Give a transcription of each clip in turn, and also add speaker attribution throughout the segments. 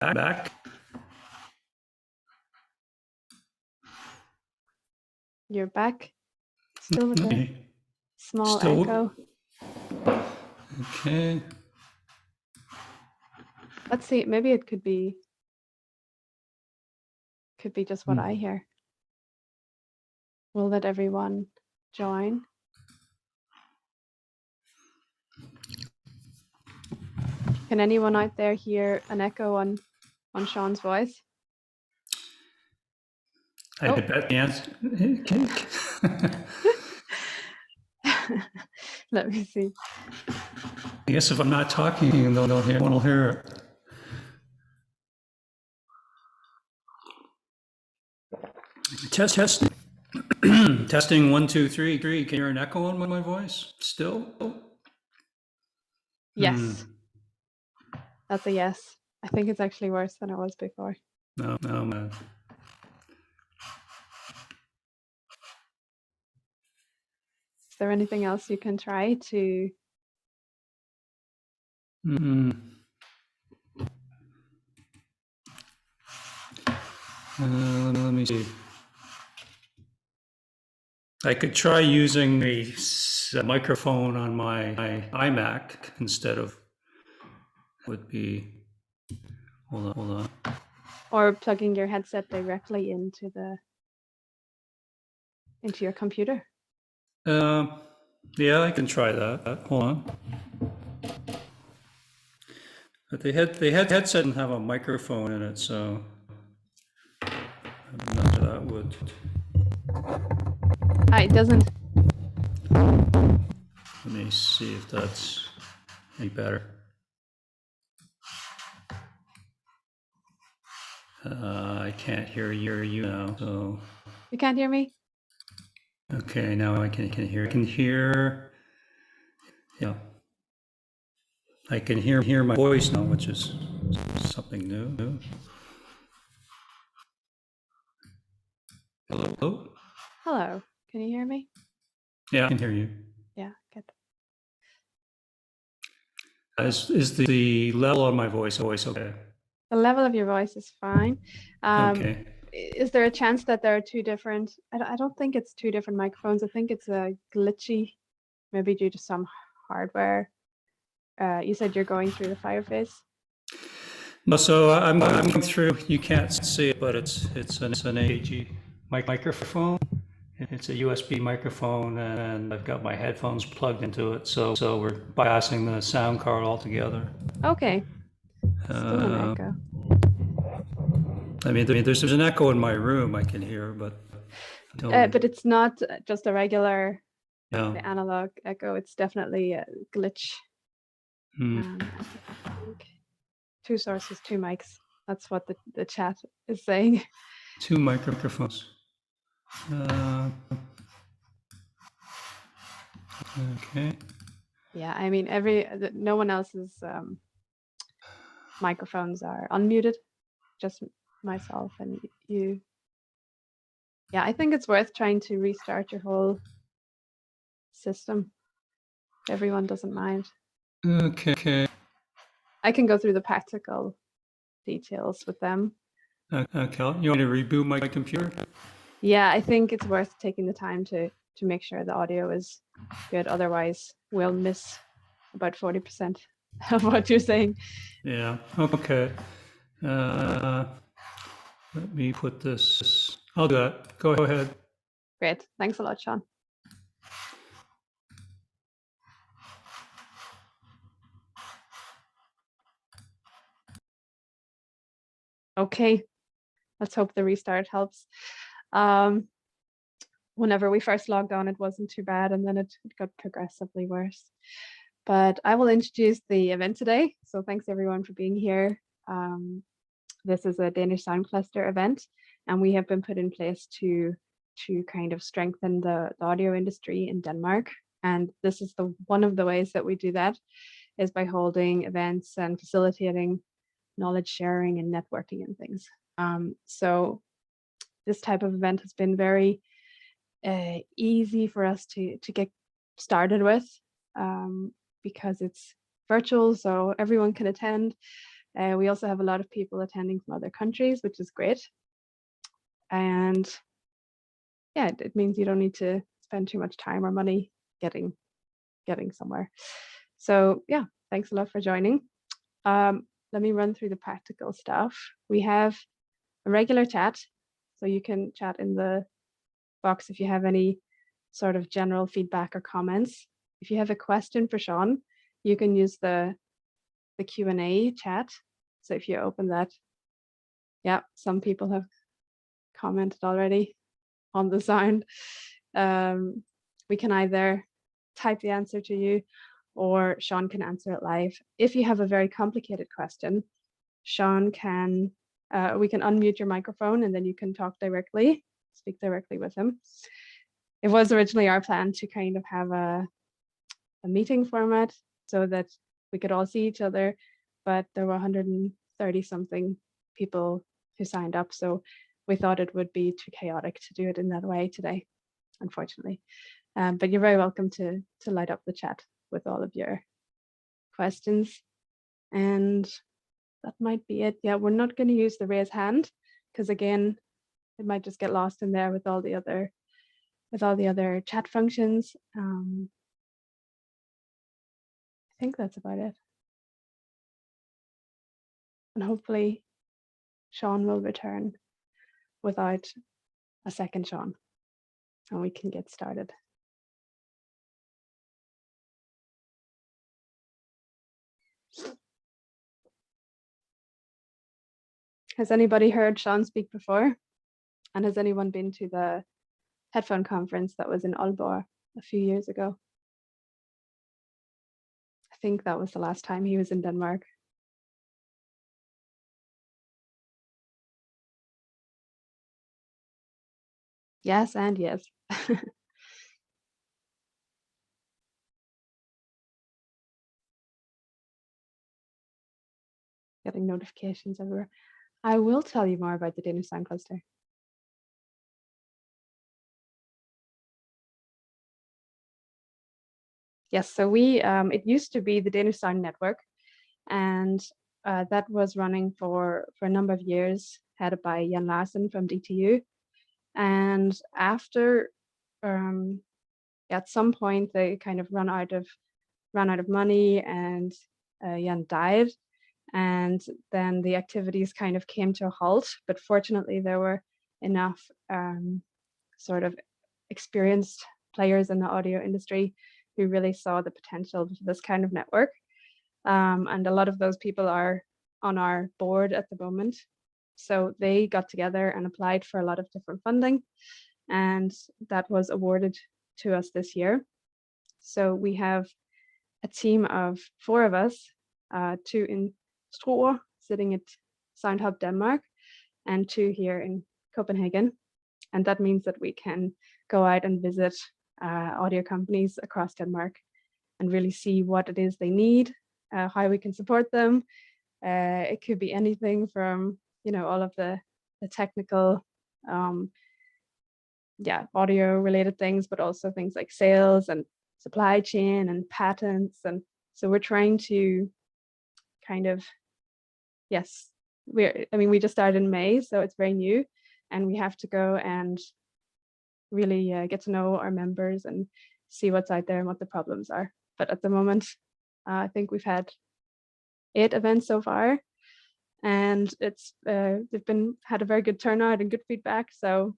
Speaker 1: back.
Speaker 2: You're back. Still with a small
Speaker 1: Still,
Speaker 2: echo.
Speaker 1: Okay.
Speaker 2: Let's see. Maybe it could be just what I hear. We'll let everyone join. Can anyone out there hear an echo on Sean's voice?
Speaker 1: I bet the answer.
Speaker 2: Let me see.
Speaker 1: I guess if I'm not talking, they'll hear it. Test. Testing 1, 2, 3. Can you hear an echo on my voice still?
Speaker 2: Yes. That's a yes. I think it's actually worse than it was before.
Speaker 1: No, man.
Speaker 2: Is there anything else you can try to?
Speaker 1: Let me see. I could try using the microphone on my iMac instead of. Would be. Hold on.
Speaker 2: Or plugging your headset directly into your computer.
Speaker 1: Yeah, I can try that. Hold on. But the headset didn't have a microphone in it, so I'm not sure that would.
Speaker 2: It doesn't.
Speaker 1: Let me see if that's any better. I can't hear you now, so.
Speaker 2: You can't hear me?
Speaker 1: Okay, now I can hear. I can hear. Yeah. I can hear my voice now, which is something new. Hello?
Speaker 2: Hello. Can you hear me?
Speaker 1: Yeah, I can hear you.
Speaker 2: Yeah, good.
Speaker 1: Is the level of my voice okay?
Speaker 2: The level of your voice is fine.
Speaker 1: Okay.
Speaker 2: Is there a chance that there are two different? I don't think it's two different microphones. I think it's a glitchy, maybe due to some hardware. You said you're going through the Fireface.
Speaker 1: No, so I'm going through. You can't see it, but it's an AG microphone. It's a USB microphone, and I've got my headphones plugged into it. So we're bypassing the sound card altogether.
Speaker 2: Okay. Still an echo.
Speaker 1: I mean, there's an echo in my room I can hear, but
Speaker 2: it's not just a regular
Speaker 1: the
Speaker 2: analog echo. It's definitely a glitch. Two sources, two mics. That's what the chat is saying.
Speaker 1: Two microphones. Okay.
Speaker 2: Yeah, I mean, no one else's microphones are unmuted, just myself and you. Yeah, I think it's worth trying to restart your whole system. Everyone doesn't mind.
Speaker 1: Okay.
Speaker 2: I can go through the practical details with them.
Speaker 1: Okay. You want me to reboot my computer?
Speaker 2: Yeah, I think it's worth taking the time to make sure the audio is good. Otherwise, we'll miss about 40% of what you're saying.
Speaker 1: Yeah. Okay. Let me put this. I'll do that. Go ahead.
Speaker 2: Great. Thanks a lot, Sean. Okay. Let's hope the restart helps. Whenever we first logged on, it wasn't too bad, and then it got progressively worse. But I will introduce the event today. So thanks everyone for being here. This is a Danish Sound Cluster event, and we have been put in place to kind of strengthen the audio industry in Denmark. And this is one of the ways that we do that is by holding events and facilitating knowledge sharing and networking and things. So this type of event has been very easy for us to get started with because it's virtual, so everyone can attend. We also have a lot of people attending from other countries, which is great. And yeah, it means you don't need to spend too much time or money getting somewhere. So yeah, thanks a lot for joining. Let me run through the practical stuff. We have a regular chat, so you can chat in the box if you have any sort of general feedback or comments. If you have a question for Sean, you can use the Q&A chat. So if you open that, yeah, some people have commented already on the sound. We can either type the answer to you or Sean can answer it live. If you have a very complicated question, Sean can, we can unmute your microphone and then you can speak directly with him. It was originally our plan to kind of have a meeting format so that we could all see each other, but there were 130 something people who signed up. So we thought it would be too chaotic to do it in that way today, unfortunately. But you're very welcome to light up the chat with all of your questions. And that might be it. Yeah, we're not going to use the raise hand because again, it might just get lost in there with all the other chat functions. I think that's about it. And hopefully Sean will return without a second Sean and we can get started. Has anybody heard Sean speak before? And has anyone been to the Headphone conference that was in Aalborg a few years ago? I think that was the last time he was in Denmark. Yes, and yes. Getting notifications everywhere. I will tell you more about the Danish Sound Cluster. Yes, so it used to be the Danish Sound Network, and that was running for a number of years, headed by Jan Larsen from DTU. And after, at some point, they kind of ran out of money, and Jan died. And then the activities kind of came to a halt. But fortunately, there were enough sort of experienced players in the audio industry who really saw the potential for this kind of network. And a lot of those people are on our board at the moment. So they got together and applied for a lot of different funding, and that was awarded to us this year. So we have a team of 4 of us, 2 in Struer, sitting at Sound Hub Denmark, and 2 here in Copenhagen. And that means that we can go out and visit audio companies across Denmark and really see what it is they need, how we can support them. It could be anything from, all of the technical, audio related things, but also things like sales and supply chain and patents. And so we're trying to kind of, we just started in May, so it's very new, and we have to go and really get to know our members and see what's out there and what the problems are. But at the moment, I think we've had 8 events so far, and they've had a very good turnout and good feedback. So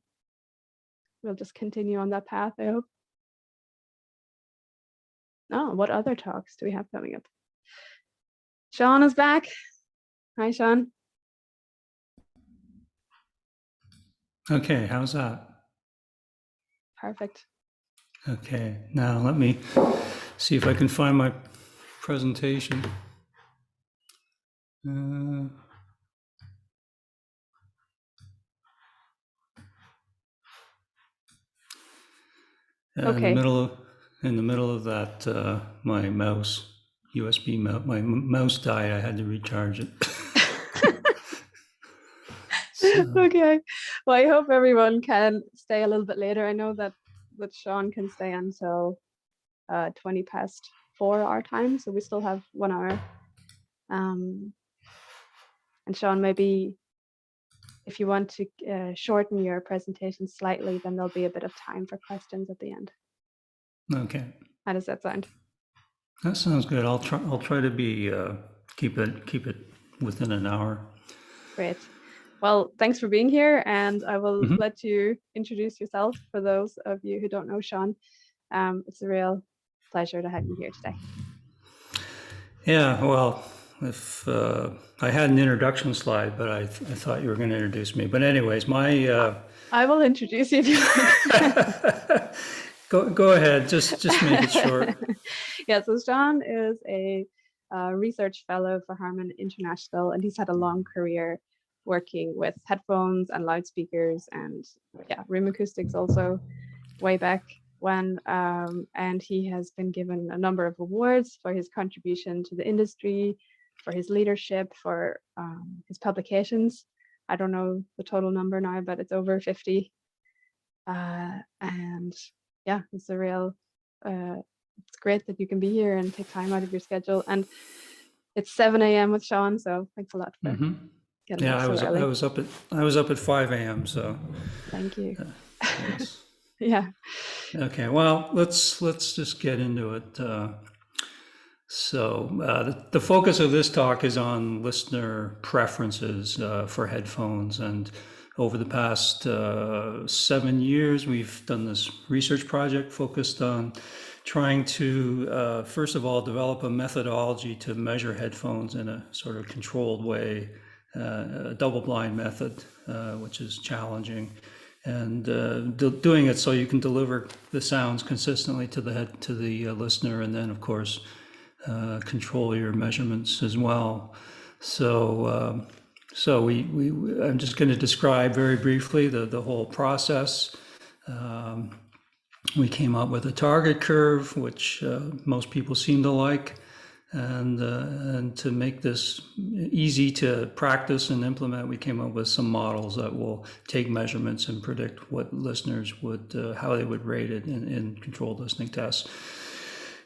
Speaker 2: we'll just continue on that path, I hope. Oh, what other talks do we have coming up? Sean is back. Hi, Sean.
Speaker 1: Okay, how's that?
Speaker 2: Perfect.
Speaker 1: Okay, now let me see if I can find my presentation.
Speaker 2: Okay.
Speaker 1: In the middle of that, my USB mouse, my mouse died. I had to recharge it.
Speaker 2: Okay. Well, I hope everyone can stay a little bit later. I know that Sean can stay until 4:20 our time, so we still have 1 hour. And Sean, maybe if you want to shorten your presentation slightly, then there'll be a bit of time for questions at the end.
Speaker 1: Okay,
Speaker 2: How does that sound?
Speaker 1: that sounds good. I'll try to be keep it within an hour.
Speaker 2: Great. Well, thanks for being here, and I will
Speaker 1: Mhm.
Speaker 2: let you introduce yourself for those of you who don't know Sean. It's a real pleasure to have you here today.
Speaker 1: Yeah, well, if I had an introduction slide, but I thought you were going to introduce me. But anyways, my
Speaker 2: I will introduce you if you like.
Speaker 1: go ahead. Just make it short.
Speaker 2: Yeah, so Sean is a research fellow for Harman International, and he's had a long career working with headphones and loudspeakers and room acoustics also way back when. And he has been given a number of awards for his contribution to the industry, for his leadership, for his publications. I don't know the total number now, but it's over 50. And yeah, it's a real it's great that you can be here and take time out of your schedule. And it's 7 a.m. with Sean, so thanks a lot for getting
Speaker 1: Yeah,
Speaker 2: up so early.
Speaker 1: I was up at 5 a.m. So
Speaker 2: Thank you.
Speaker 1: yes.
Speaker 2: Yeah.
Speaker 1: Okay. Well, let's just get into it. The focus of this talk is on listener preferences for headphones, and over the past 7 years, we've done this research project focused on trying to, first of all, develop a methodology to measure headphones in a sort of controlled way, a double-blind method, which is challenging, and doing it so you can deliver the sounds consistently to the listener, and then, of course, control your measurements as well. So I'm just going to describe very briefly the whole process. We came up with a target curve, which most people seem to like, and to make this easy to practice and implement, we came up with some models that will take measurements and predict what listeners would, how they would rate it in controlled listening tests.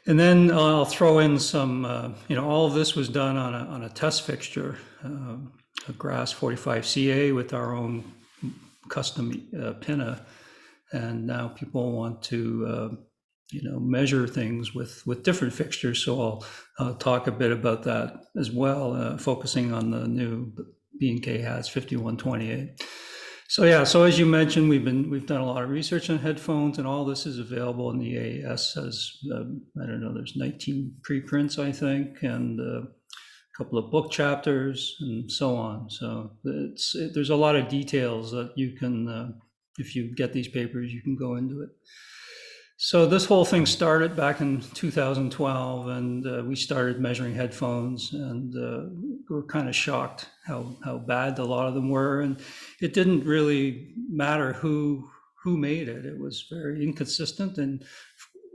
Speaker 1: And then I'll throw in some, all of this was done on a test fixture, a Grass 45CA with our own custom pinna. And now people want to, measure things with different fixtures. So I'll talk a bit about that as well, focusing on the new B&K Hats 5128. So as you mentioned, we've done a lot of research on headphones, and all this is available in the AAS as there's 19 preprints, I think, and a couple of book chapters and so on. So there's a lot of details that you can, if you get these papers, you can go into it. So this whole thing started back in 2012, and we started measuring headphones, and we were kind of shocked how bad a lot of them were, and it didn't really matter who made it. It was very inconsistent, and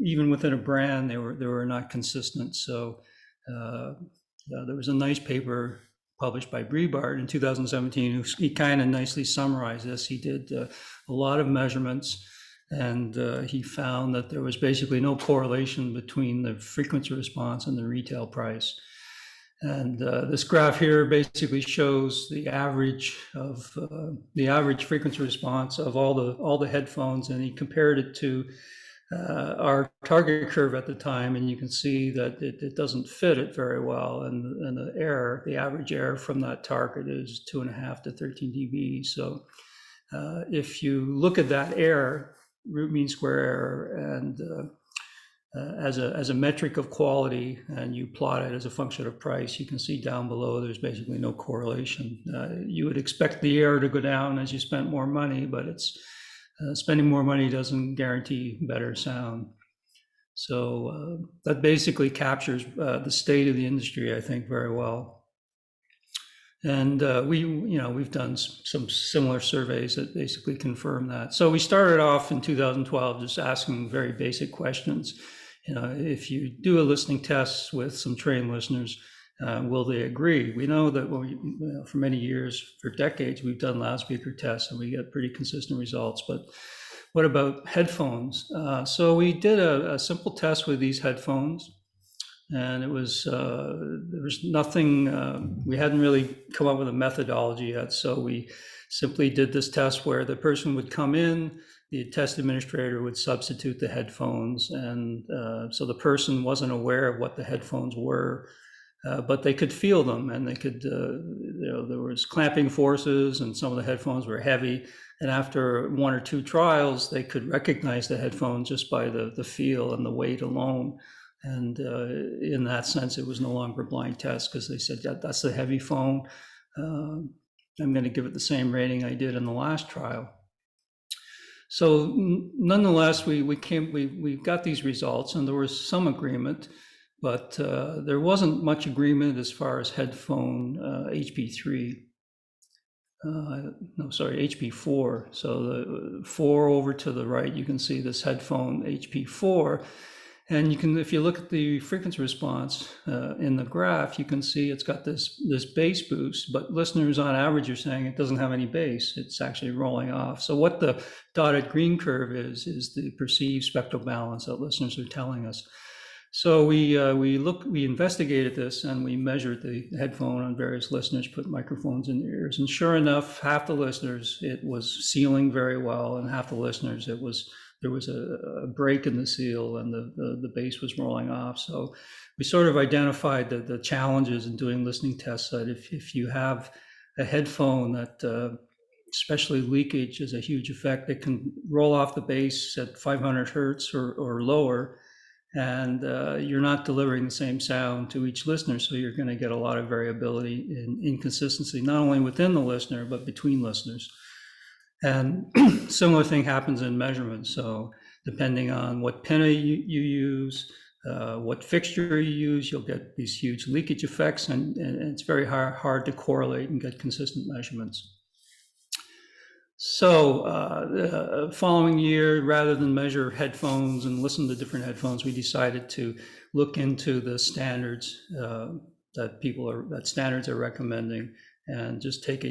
Speaker 1: even within a brand, they were not consistent. So there was a nice paper published by Breitbart in 2017. He kind of nicely summarized this. He did a lot of measurements, and he found that there was basically no correlation between the frequency response and the retail price. And this graph here basically shows the average frequency response of all the headphones, and he compared it to our target curve at the time, and you can see that it doesn't fit it very well, and the average error from that target is 2.5 to 13 dB. So if you look at that error, root mean square error, and as a metric of quality, and you plot it as a function of price, you can see down below there's basically no correlation. You would expect the error to go down as you spent more money, but it's spending more money doesn't guarantee better sound. So that basically captures the state of the industry, I think, very well. And we've done some similar surveys that basically confirm that. So we started off in 2012 just asking very basic questions. If you do a listening test with some trained listeners, will they agree? We know that for many years, for decades, we've done loudspeaker tests and we get pretty consistent results. But what about headphones? So we did a simple test with these headphones. And it was, there was nothing, we hadn't really come up with a methodology yet. So we simply did this test where the person would come in, the test administrator would substitute the headphones. And so the person wasn't aware of what the headphones were, but they could feel them, and they could, there was clamping forces, and some of the headphones were heavy. And after one or two trials, they could recognize the headphones just by the feel and the weight alone. And in that sense, it was no longer a blind test, because they said, yeah, that's the heavy phone. I'm going to give it the same rating I did in the last trial. So nonetheless, we got these results, and there was some agreement, but there wasn't much agreement as far as headphone HP3. No, sorry, HP4. So the 4 over to the right, you can see this headphone HP4. And you can, if you look at the frequency response in the graph, you can see it's got this bass boost, but listeners on average are saying it doesn't have any bass. It's actually rolling off. So what the dotted green curve is the perceived spectral balance that listeners are telling us. So we investigated this, and we measured the headphone on various listeners, put microphones in their ears, and sure enough, half the listeners it was sealing very well, and half the listeners there was a break in the seal, and the bass was rolling off. So we sort of identified the challenges in doing listening tests, that if you have a headphone that, especially leakage, is a huge effect. It can roll off the bass at 500 hertz or lower, and you're not delivering the same sound to each listener. So you're going to get a lot of variability and inconsistency, not only within the listener, but between listeners. And similar thing happens in measurements. So depending on what pinna you use, what fixture you use, you'll get these huge leakage effects, and it's very hard to correlate and get consistent measurements. So the following year, rather than measure headphones and listen to different headphones, we decided to look into the standards that standards are recommending, and just take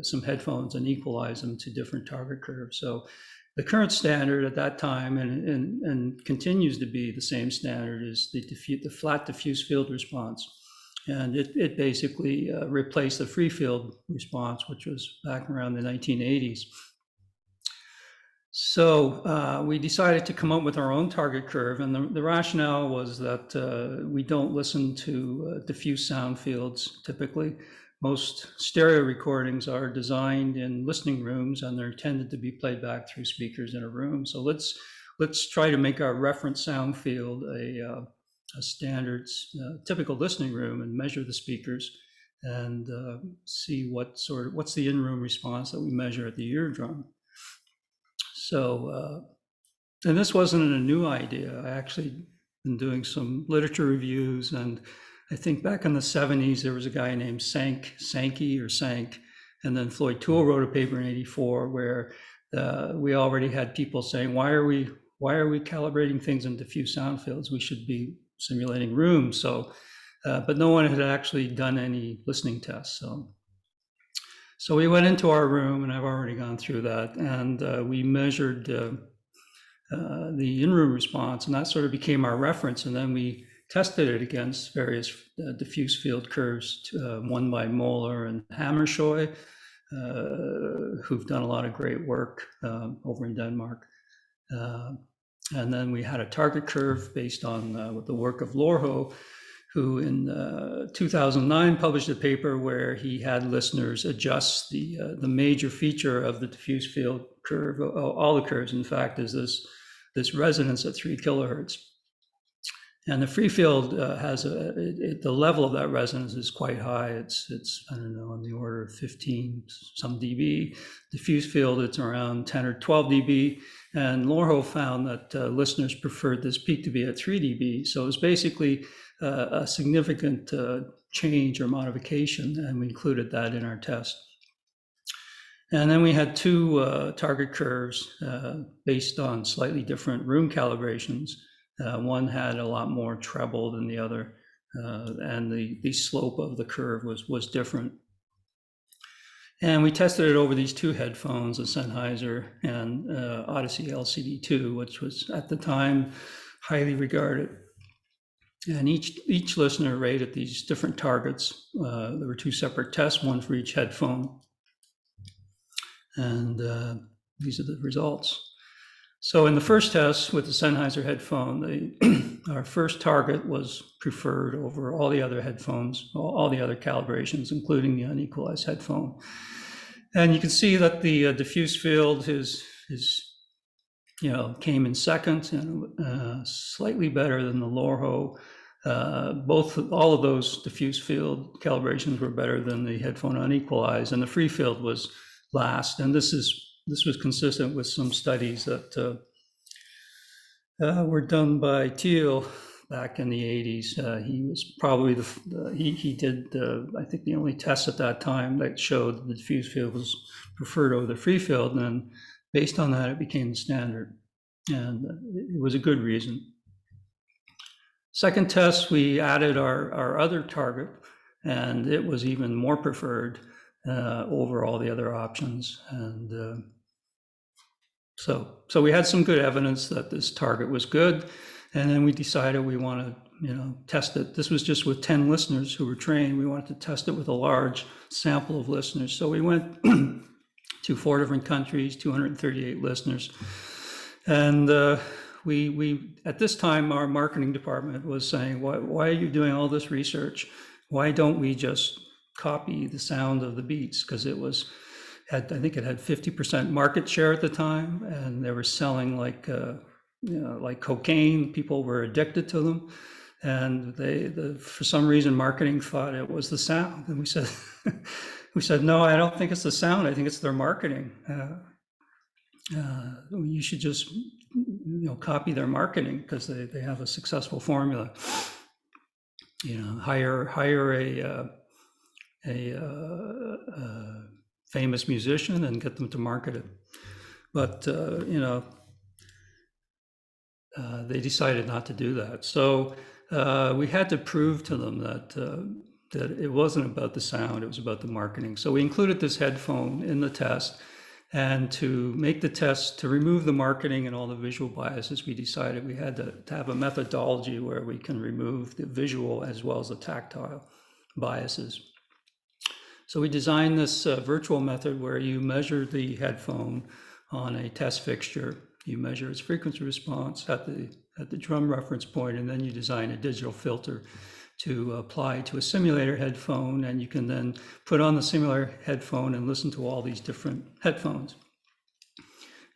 Speaker 1: some headphones and equalize them to different target curves. So the current standard at that time, and continues to be the same standard, is the flat diffuse field response. And it basically replaced the free field response, which was back around the 1980s. So we decided to come up with our own target curve, and the rationale was that we don't listen to diffuse sound fields typically. Most stereo recordings are designed in listening rooms, and they're intended to be played back through speakers in a room. So let's try to make our reference sound field a standard typical listening room, and measure the speakers, and see what's the in-room response that we measure at the eardrum. So, and this wasn't a new idea. I actually been doing some literature reviews, and I think back in the 70s, there was a guy named Sankey, and then Floyd Toole wrote a paper in '84 where we already had people saying, why are we calibrating things in diffuse sound fields? We should be simulating rooms. So, but no one had actually done any listening tests. So we went into our room, and I've already gone through that, and we measured the in-room response, and that sort of became our reference. And then we tested it against various diffuse field curves, one by Moeller and Hammershoy, who've done a lot of great work over in Denmark. And then we had a target curve based on the work of Lorho, who in 2009 published a paper where he had listeners adjust the major feature of the diffuse field curve. All the curves, in fact, is this resonance at 3 kilohertz. And the free field has the level of that resonance is quite high. It's I don't know, on the order of 15 some dB. Diffuse field, it's around 10 or 12 dB. And Lorho found that listeners preferred this peak to be at 3 dB. So it was basically a significant change or modification, and we included that in our test. And then we had two target curves based on slightly different room calibrations. One had a lot more treble than the other, and the slope of the curve was different. And we tested it over these two headphones, a Sennheiser and Odyssey LCD2, which was at the time highly regarded. And each listener rated these different targets. There were 2 separate tests, one for each headphone. And these are the results. So in the first test with the Sennheiser headphone, our first target was preferred over all the other headphones, all the other calibrations, including the unequalized headphone. And you can see that the diffuse field came in second and slightly better than the Lorho. All of those diffuse field calibrations were better than the headphone unequalized, and the free field was last. And this was consistent with some studies that were done by Thiel back in the 80s. He was probably he did I think the only test at that time that showed the diffuse field was preferred over the free field, and then based on that it became the standard, and it was a good reason. Second test, we added our other target, and it was even more preferred over all the other options. And so we had some good evidence that this target was good, and then we decided we want to test it. This was just with 10 listeners who were trained. We wanted to test it with a large sample of listeners. So we went to 4 different countries, 238 listeners, and we at this time, our marketing department was saying, why are you doing all this research? Why don't we just copy the sound of the beats? Because I think it had 50% market share at the time, and they were selling like cocaine. People were addicted to them, and for some reason marketing thought it was the sound. And we said no, I don't think it's the sound. I think it's their marketing. You should just copy their marketing because they have a successful formula. Hire a famous musician and get them to market it. But they decided not to do that. So we had to prove to them that it wasn't about the sound, it was about the marketing. So we included this headphone in the test. And to make the test, to remove the marketing and all the visual biases, we decided we had to have a methodology where we can remove the visual as well as the tactile biases. So we designed this virtual method where you measure the headphone on a test fixture. You measure its frequency response at the drum reference point, and then you design a digital filter to apply to a simulator headphone, and you can then put on the simulator headphone and listen to all these different headphones.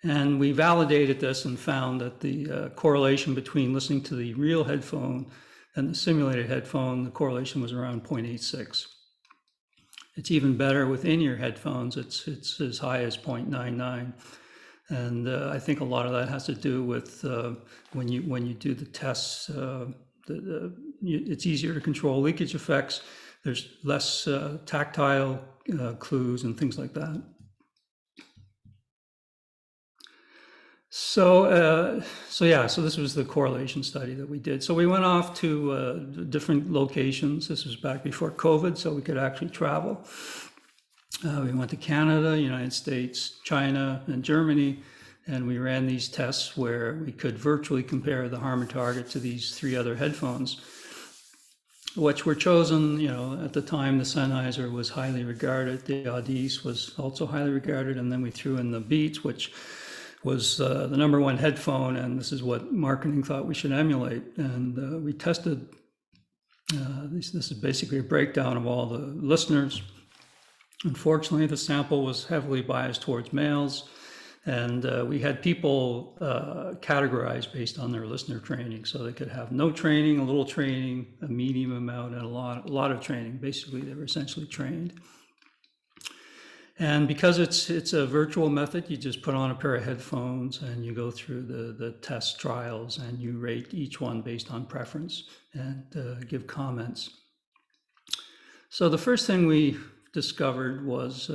Speaker 1: And we validated this and found that the correlation between listening to the real headphone and the simulated headphone, the correlation was around 0.86. It's even better with in-ear headphones. It's as high as 0.99. And I think a lot of that has to do with when you do the tests, it's easier to control leakage effects. There's less tactile clues and things like that. So this was the correlation study that we did. So we went off to different locations. This was back before COVID, so we could actually travel. We went to Canada, United States, China, and Germany, and we ran these tests where we could virtually compare the Harman target to these 3 other headphones, which were chosen, at the time the Sennheiser was highly regarded, the Audis was also highly regarded, and then we threw in the Beats, which was the #1 headphone, and this is what marketing thought we should emulate. And we tested, this is basically a breakdown of all the listeners. Unfortunately, the sample was heavily biased towards males, and we had people categorized based on their listener training. So they could have no training, a little training, a medium amount, and a lot of training. Basically, they were essentially trained. And because it's a virtual method, you just put on a pair of headphones and you go through the test trials and you rate each one based on preference and give comments. So the first thing we discovered was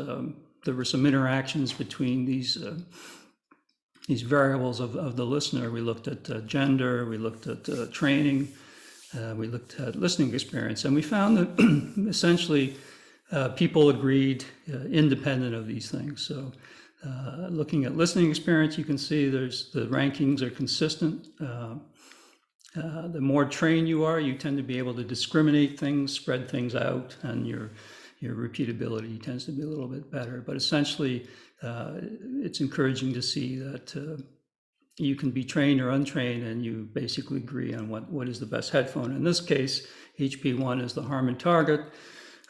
Speaker 1: there were some interactions between these variables of the listener. We looked at gender, we looked at training, we looked at listening experience, and we found that essentially people agreed independent of these things. So looking at listening experience, you can see the rankings are consistent. The more trained you are, you tend to be able to discriminate things, spread things out, and your repeatability tends to be a little bit better. But essentially, it's encouraging to see that you can be trained or untrained, and you basically agree on what is the best headphone. In this case, HP1 is the Harman Target.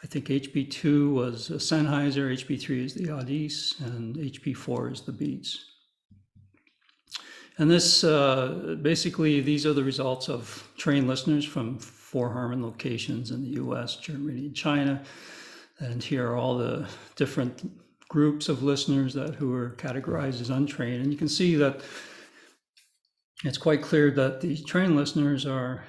Speaker 1: I think HP2 was a Sennheiser, HP3 is the Audis, and HP4 is the Beats. And this, basically, these are the results of trained listeners from 4 Harman locations in the US, Germany, and China. And here are all the different groups of listeners who are categorized as untrained. And you can see that it's quite clear that the trained listeners are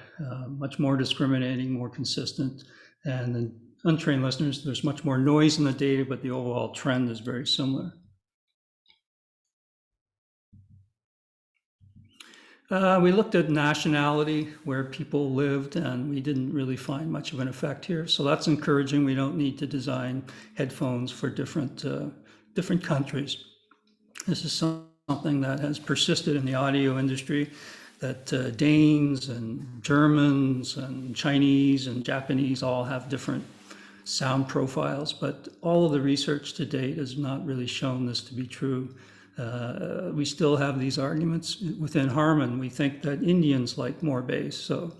Speaker 1: much more discriminating, more consistent. And the untrained listeners, there's much more noise in the data, but the overall trend is very similar. We looked at nationality, where people lived, and we didn't really find much of an effect here. So that's encouraging. We don't need to design headphones for different countries. This is something that has persisted in the audio industry, that Danes and Germans and Chinese and Japanese all have different sound profiles, but all of the research to date has not really shown this to be true. We still have these arguments within Harman. We think that Indians like more bass. So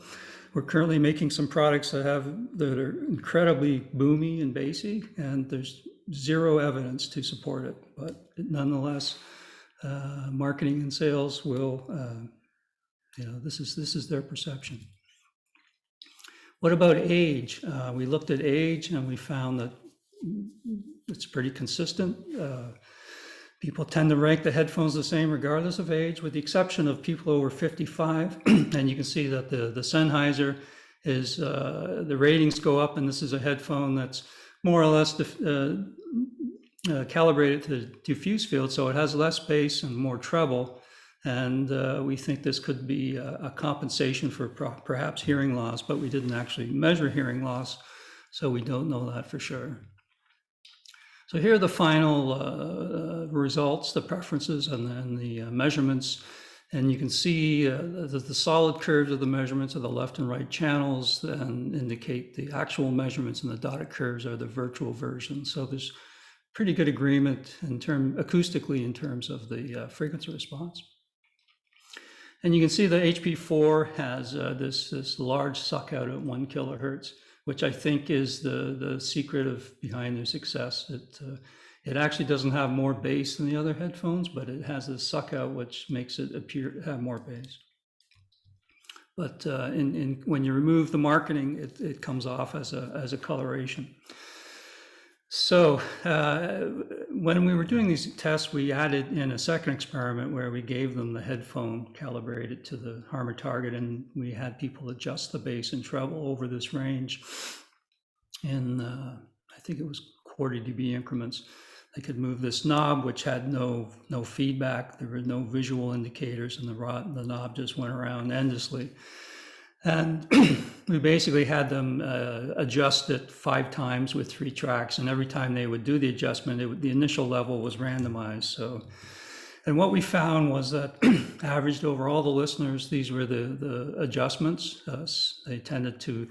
Speaker 1: we're currently making some products that are incredibly boomy and bassy, and there's zero evidence to support it. But nonetheless, marketing and sales will, this is their perception. What about age? We looked at age, and we found that it's pretty consistent. People tend to rank the headphones the same regardless of age, with the exception of people over 55. And you can see that the Sennheiser is, the ratings go up, and this is a headphone that's more or less calibrated to the diffuse field, so it has less bass and more treble. And we think this could be a compensation for perhaps hearing loss, but we didn't actually measure hearing loss, so we don't know that for sure. So here are the final results, the preferences, and then the measurements. And you can see that the solid curves of the measurements are the left and right channels and indicate the actual measurements, and the dotted curves are the virtual version. So there's pretty good agreement acoustically in terms of the frequency response. And you can see the HP4 has this large suck out at 1 kilohertz, which I think is the secret behind their success. It actually doesn't have more bass than the other headphones, but it has this suck out, which makes it appear to have more bass. But when you remove the marketing, it comes off as a coloration. So when we were doing these tests, we added in a second experiment where we gave them the headphone calibrated to the Harman target, and we had people adjust the bass and treble over this range in, I think it was 40 dB increments. They could move this knob, which had no feedback. There were no visual indicators, and the knob just went around endlessly. And we basically had them adjust it 5 times with 3 tracks, and every time they would do the adjustment, the initial level was randomized. So, and what we found was that averaged over all the listeners, these were the adjustments. They tended to,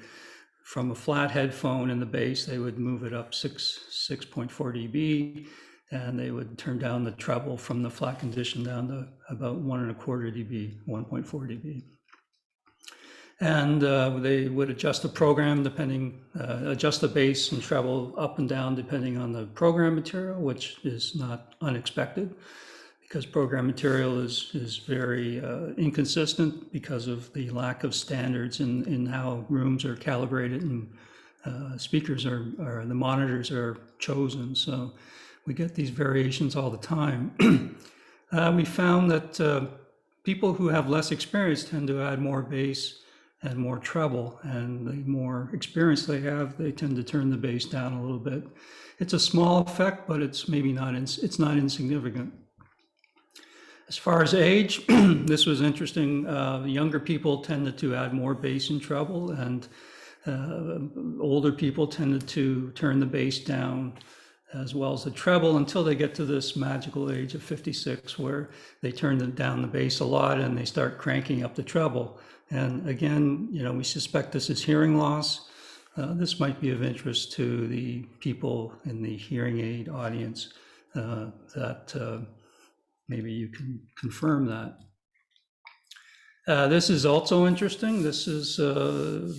Speaker 1: from a flat headphone in the bass, they would move it up 6.4 dB, and they would turn down the treble from the flat condition down to about 1.25 dB, 1.4 dB. And they would adjust the program adjust the bass and treble up and down depending on the program material, which is not unexpected because program material is very inconsistent because of the lack of standards in how rooms are calibrated and speakers the monitors are chosen. So we get these variations all the time. We found that people who have less experience tend to add more bass and more treble, and the more experience they have, they tend to turn the bass down a little bit. It's a small effect, but it's maybe it's not insignificant. As far as age, this was interesting. Younger people tended to add more bass and treble, and older people tended to turn the bass down as well as the treble, until they get to this magical age of 56, where they turn down the bass a lot and they start cranking up the treble. And again, we suspect this is hearing loss. This might be of interest to the people in the hearing aid audience, that maybe you can confirm that. This is also interesting. This is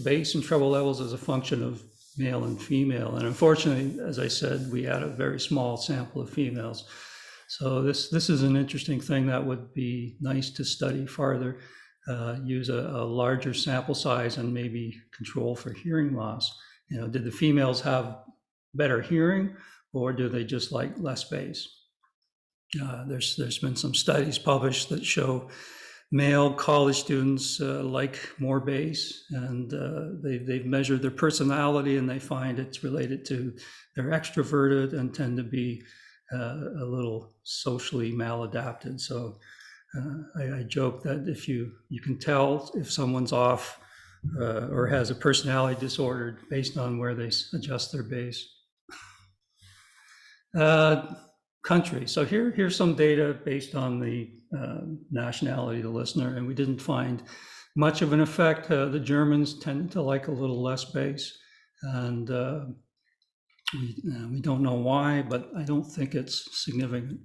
Speaker 1: bass and treble levels as a function of male and female. And unfortunately, as I said, we had a very small sample of females. So this is an interesting thing that would be nice to study farther, use a larger sample size and maybe control for hearing loss. Did the females have better hearing, or do they just like less bass? There's been some studies published that show male college students like more bass, and they've measured their personality, and they find it's related to they're extroverted and tend to be a little socially maladapted. So I joke that if you can tell if someone's off or has a personality disorder based on where they adjust their bass. Country. So here's some data based on the nationality of the listener, and we didn't find much of an effect. The Germans tend to like a little less bass, and we don't know why, but I don't think it's significant.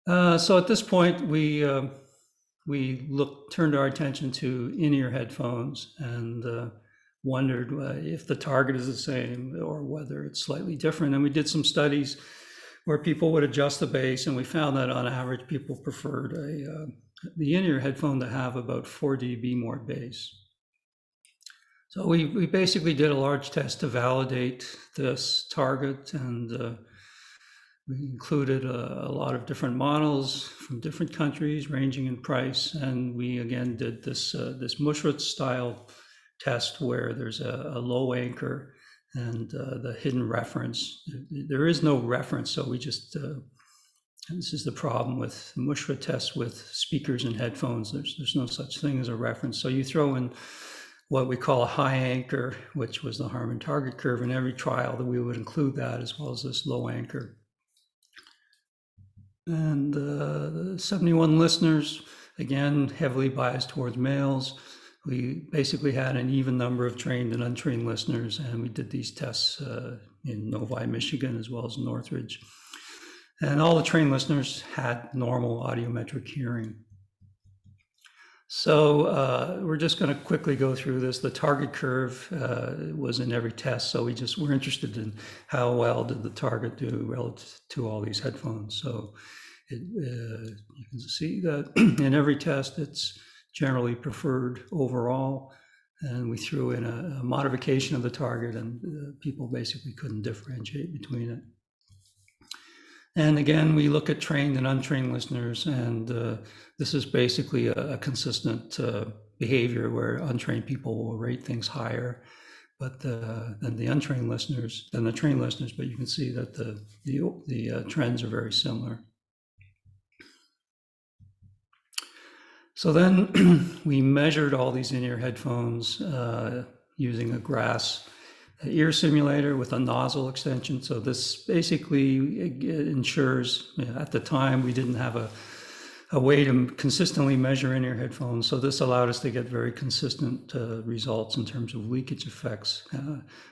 Speaker 1: So at this point, we turned our attention to in-ear headphones and wondered if the target is the same or whether it's slightly different. And we did some studies where people would adjust the bass, and we found that on average, people preferred the in-ear headphone to have about 4 dB more bass. So we basically did a large test to validate this target, and we included a lot of different models from different countries, ranging in price. And we again did this Mushroot style test where there's a low anchor and the hidden reference. There is no reference, so we just, this is the problem with Mushroot tests with speakers and headphones. There's no such thing as a reference. So you throw in what we call a high anchor, which was the Harman target curve. In every trial that we would include that, as well as this low anchor. And the 71 listeners, again, heavily biased towards males. We basically had an even number of trained and untrained listeners, and we did these tests in Novi, Michigan, as well as Northridge. And all the trained listeners had normal audiometric hearing. So we're just going to quickly go through this. The target curve was in every test, so we're interested in how well did the target do relative to all these headphones. So you can see that in every test, it's generally preferred overall, and we threw in a modification of the target, and people basically couldn't differentiate between it. And again, we look at trained and untrained listeners, and this is basically a consistent behavior where untrained people will rate things higher than the untrained listeners, than the trained listeners, but you can see that the trends are very similar. So then we measured all these in-ear headphones using a grass ear simulator with a nozzle extension. So this basically ensures, at the time, we didn't have a way to consistently measure in-ear headphones. So this allowed us to get very consistent results in terms of leakage effects,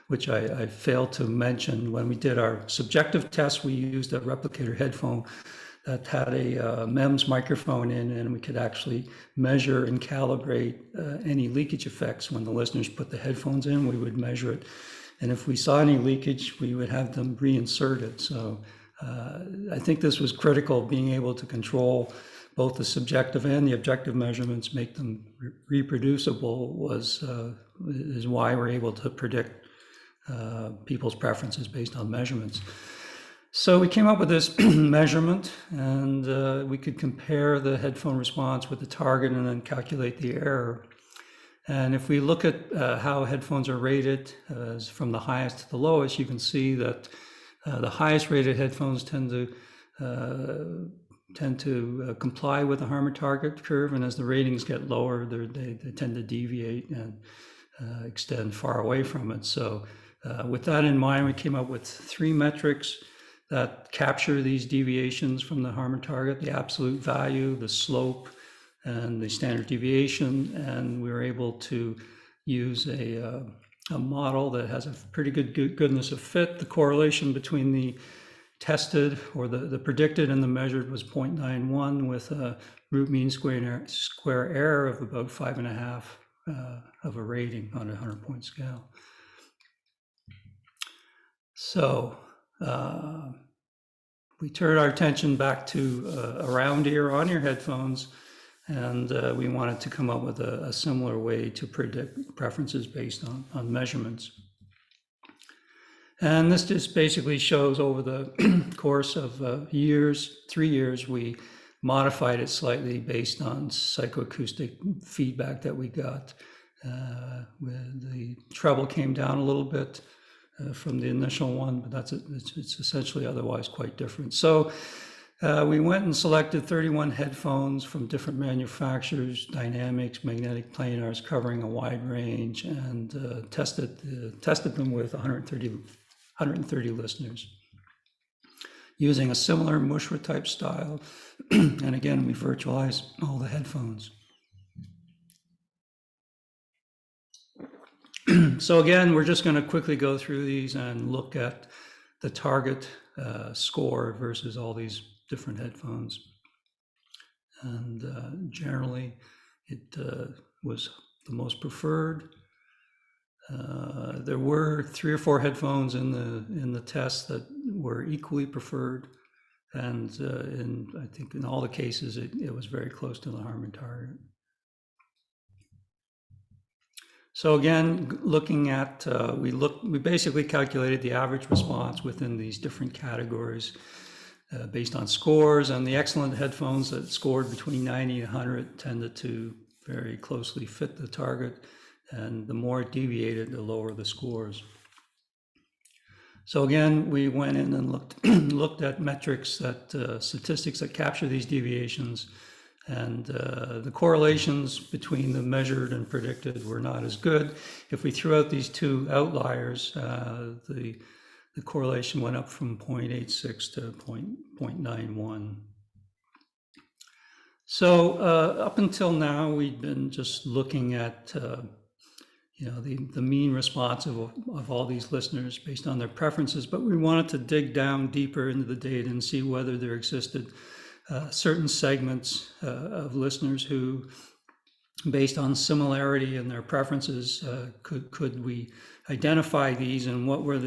Speaker 1: which I failed to mention. When we did our subjective test, we used a replicator headphone that had a MEMS microphone in, and we could actually measure and calibrate any leakage effects. When the listeners put the headphones in, we would measure it. And if we saw any leakage, we would have them reinserted. So I think this was critical, being able to control both the subjective and the objective measurements, make them reproducible, is why we're able to predict people's preferences based on measurements. So we came up with this measurement, and we could compare the headphone response with the target and then calculate the error. And if we look at how headphones are rated from the highest to the lowest, you can see that the highest rated headphones tend to comply with the Harman target curve, and as the ratings get lower, they tend to deviate and extend far away from it. So with that in mind, we came up with 3 metrics that capture these deviations from the Harman target: the absolute value, the slope, and the standard deviation. And we were able to use a model that has a pretty good goodness of fit. The correlation between the tested, or the predicted, and the measured was 0.91, with a root mean square error of about 5.5 of a rating on a 100-point scale. So we turned our attention back to around ear on-ear headphones, and we wanted to come up with a similar way to predict preferences based on measurements. And this just basically shows over the course of 3 years, we modified it slightly based on psychoacoustic feedback that we got. The treble came down a little bit from the initial one, but it's essentially otherwise quite different. So we went and selected 31 headphones from different manufacturers, dynamics, magnetic planars, covering a wide range, and tested them with 130 listeners using a similar Mushra type style. And again, we virtualized all the headphones. So again, we're just going to quickly go through these and look at the target score versus all these different headphones. And generally, it was the most preferred. There were 3 or 4 headphones in the test that were equally preferred, and I think in all the cases it was very close to the Harman target. So again, looking at we basically calculated the average response within these different categories based on scores, and the excellent headphones that scored between 90 and 100 tended to very closely fit the target. And the more it deviated, the lower the scores. So again, we went in and looked at metrics, statistics that capture these deviations, and the correlations between the measured and predicted were not as good. If we threw out these 2 outliers, the correlation went up from 0.86 to 0.91. So up until now, we'd been just looking at the mean response of all these listeners based on their preferences, but we wanted to dig down deeper into the data and see whether there existed certain segments of listeners who, based on similarity in their preferences, could we identify these, and what were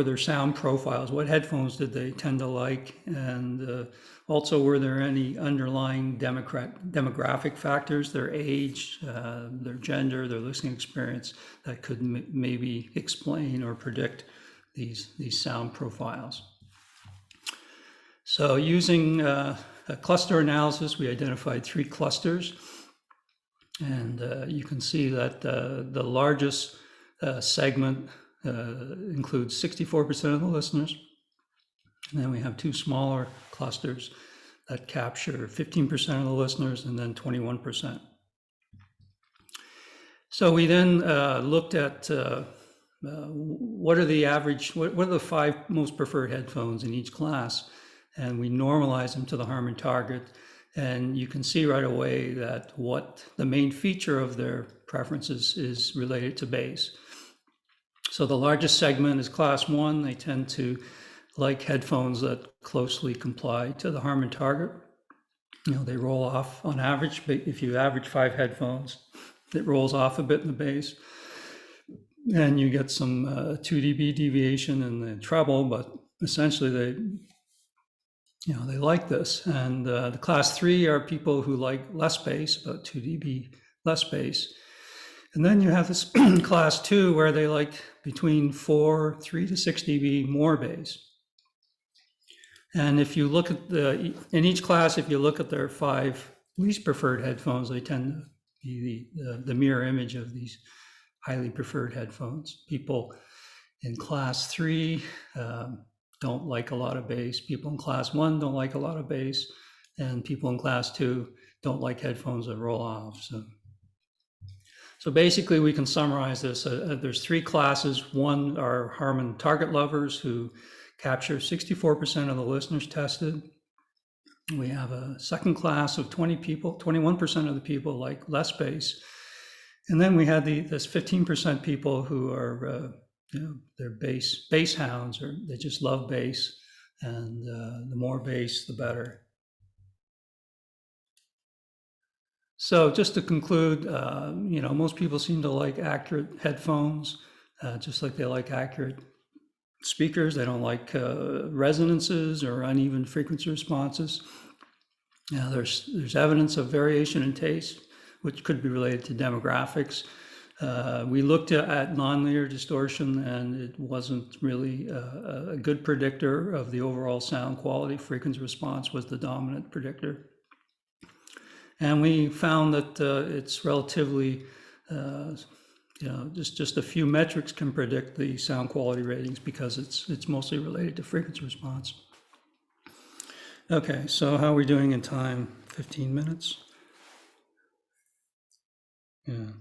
Speaker 1: their sound profiles? What headphones did they tend to like? And also, were there any underlying demographic factors, their age, their gender, their listening experience, that could maybe explain or predict these sound profiles? So using a cluster analysis, we identified 3 clusters. And you can see that the largest segment includes 64% of the listeners. And then we have 2 smaller clusters that capture 15% of the listeners, and then 21%. So we then looked at what are the 5 most preferred headphones in each class, and we normalized them to the Harman target. And you can see right away that what the main feature of their preferences is related to bass. So the largest segment is class 1. They tend to like headphones that closely comply to the Harman target. They roll off on average. If you average 5 headphones, it rolls off a bit in the bass, and you get some 2 dB deviation in the treble, but essentially they like this. And the class 3 are people who like less bass, about 2 dB less bass. And then you have this class 2 where they like between 3 to 6 dB more bass. And if you look at in each class, if you look at their 5 least preferred headphones, they tend to be the mirror image of these highly preferred headphones. People in class 3 don't like a lot of bass. People in class 1 don't like a lot of bass, and people in class 2 don't like headphones that roll off. So So basically, we can summarize this. There's three classes. One are Harman target lovers who capture 64% of the listeners tested. We have a second class of 20 people, 21% of the people like less bass. And then we had this 15% people who are, they're bass hounds, or they just love bass. And the more bass, the better. So just to conclude, most people seem to like accurate headphones, just like they like accurate speakers. They don't like resonances or uneven frequency responses. There's evidence of variation in taste, which could be related to demographics. We looked at nonlinear distortion, and it wasn't really a good predictor of the overall sound quality. Frequency response was the dominant predictor. And we found that it's relatively, just a few metrics can predict the sound quality ratings because it's mostly related to frequency response. Okay, so how are we doing in time? 15 minutes? Yeah.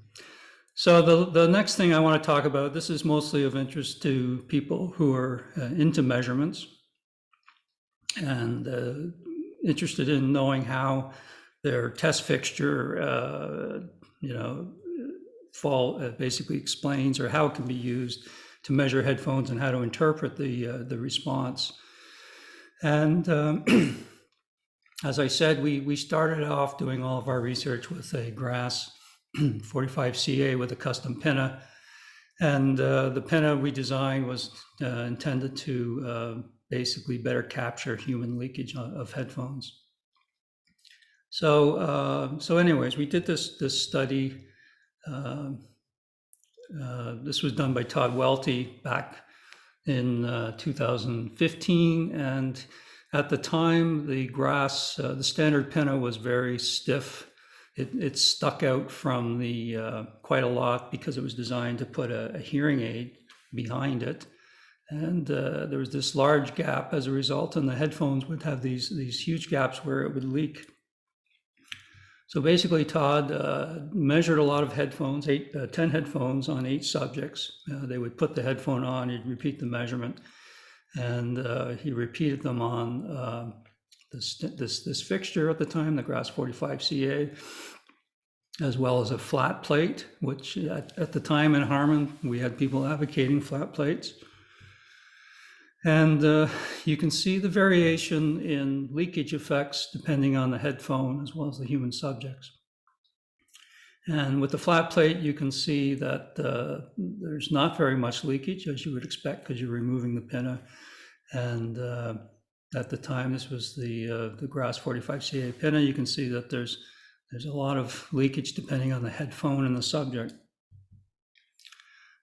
Speaker 1: So the next thing I want to talk about, this is mostly of interest to people who are into measurements and interested in knowing how their test fixture, basically explains, or how it can be used to measure headphones and how to interpret the response. And as I said, we started off doing all of our research with a Grass 45CA with a custom pinna. And the pinna we designed was intended to basically better capture human leakage of headphones. So anyways, we did this study. This was done by Todd Welty back in 2015, and at the time, the Grass, the standard pinna was very stiff. It stuck out from the quite a lot because it was designed to put a hearing aid behind it, and there was this large gap as a result, and the headphones would have these huge gaps where it would leak. So basically, Todd measured a lot of headphones, 10 headphones on 8 subjects. They would put the headphone on, he'd repeat the measurement, and he repeated them on this fixture at the time, the Grass 45CA, as well as a flat plate, which at the time in Harman, we had people advocating flat plates. And you can see the variation in leakage effects depending on the headphone as well as the human subjects. And with the flat plate, you can see that there's not very much leakage, as you would expect, because you're removing the pinna. And at the time, this was the Grass 45CA pinna. You can see that there's a lot of leakage depending on the headphone and the subject.